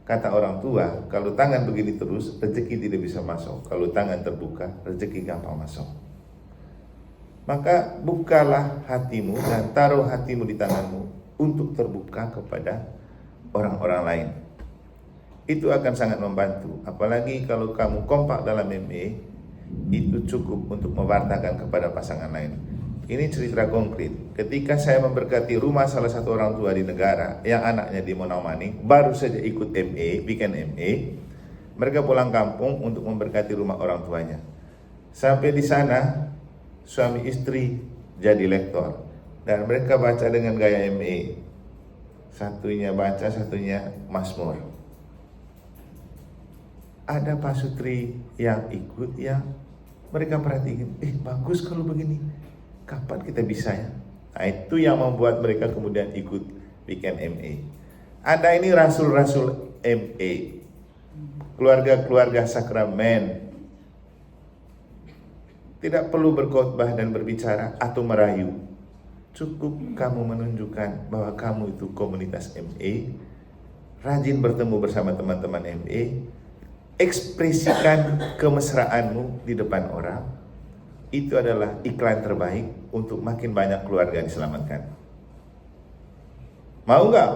Kata orang tua, kalau tangan begini terus, rezeki tidak bisa masuk. Kalau tangan terbuka, rezeki gampang masuk. Maka bukalah hatimu dan taruh hatimu di tanganmu untuk terbuka kepada orang-orang lain. Itu akan sangat membantu. Apalagi kalau kamu kompak dalam ME, itu cukup untuk mewartakan kepada pasangan lain. Ini cerita konkret. Ketika saya memberkati rumah salah satu orang tua di negara yang anaknya di Monaumaning baru saja ikut ME, weekend ME, mereka pulang kampung untuk memberkati rumah orang tuanya. Sampai di sana suami istri jadi lektor dan mereka baca dengan gaya MA. Satunya baca, satunya Mazmur. Ada pasutri yang ikut yang mereka perhatikan, bagus kalau begini. Kapan kita bisa ya? Nah, itu yang membuat mereka kemudian ikut bikin MA. Ada ini rasul-rasul MA, keluarga-keluarga sakramen. Tidak perlu berkhotbah dan berbicara atau merayu. Cukup kamu menunjukkan bahwa kamu itu komunitas MA, rajin bertemu bersama teman-teman MA, ekspresikan kemesraanmu di depan orang. Itu adalah iklan terbaik untuk makin banyak keluarga diselamatkan. Mau nggak?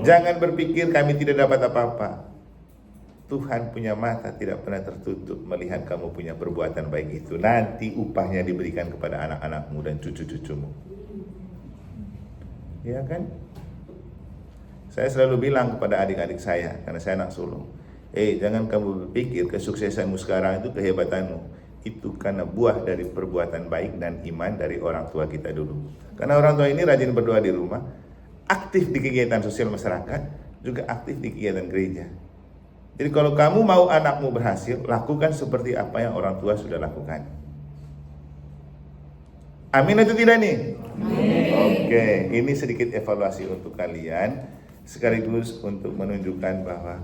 Jangan berpikir kami tidak dapat apa-apa. Tuhan punya mata tidak pernah tertutup melihat kamu punya perbuatan baik itu. Nanti upahnya diberikan kepada anak-anakmu dan cucu-cucumu. Ya kan? Saya selalu bilang kepada adik-adik saya, karena saya anak sulung, jangan kamu berpikir kesuksesanmu sekarang itu kehebatanmu. Itu karena buah dari perbuatan baik dan iman dari orang tua kita dulu. Karena orang tua ini rajin berdoa di rumah, aktif di kegiatan sosial masyarakat, juga aktif di kegiatan gereja. Jadi kalau kamu mau anakmu berhasil, lakukan seperti apa yang orang tua sudah lakukan. Amin atau tidak nih? Amin. Oke, ini sedikit evaluasi untuk kalian, sekaligus untuk menunjukkan bahwa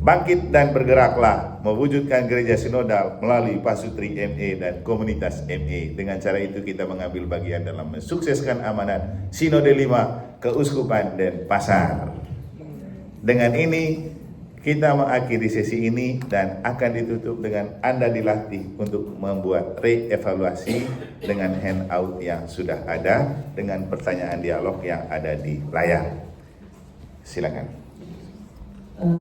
bangkit dan bergeraklah mewujudkan gereja sinodal melalui pasutri MA dan komunitas MA. Dengan cara itu kita mengambil bagian dalam mensukseskan amanat Sinode 5 Keuskupan Denpasar. Dengan ini kita mengakhiri sesi ini dan akan ditutup dengan Anda dilatih untuk membuat reevaluasi dengan handout yang sudah ada dengan pertanyaan dialog yang ada di layar. Silakan.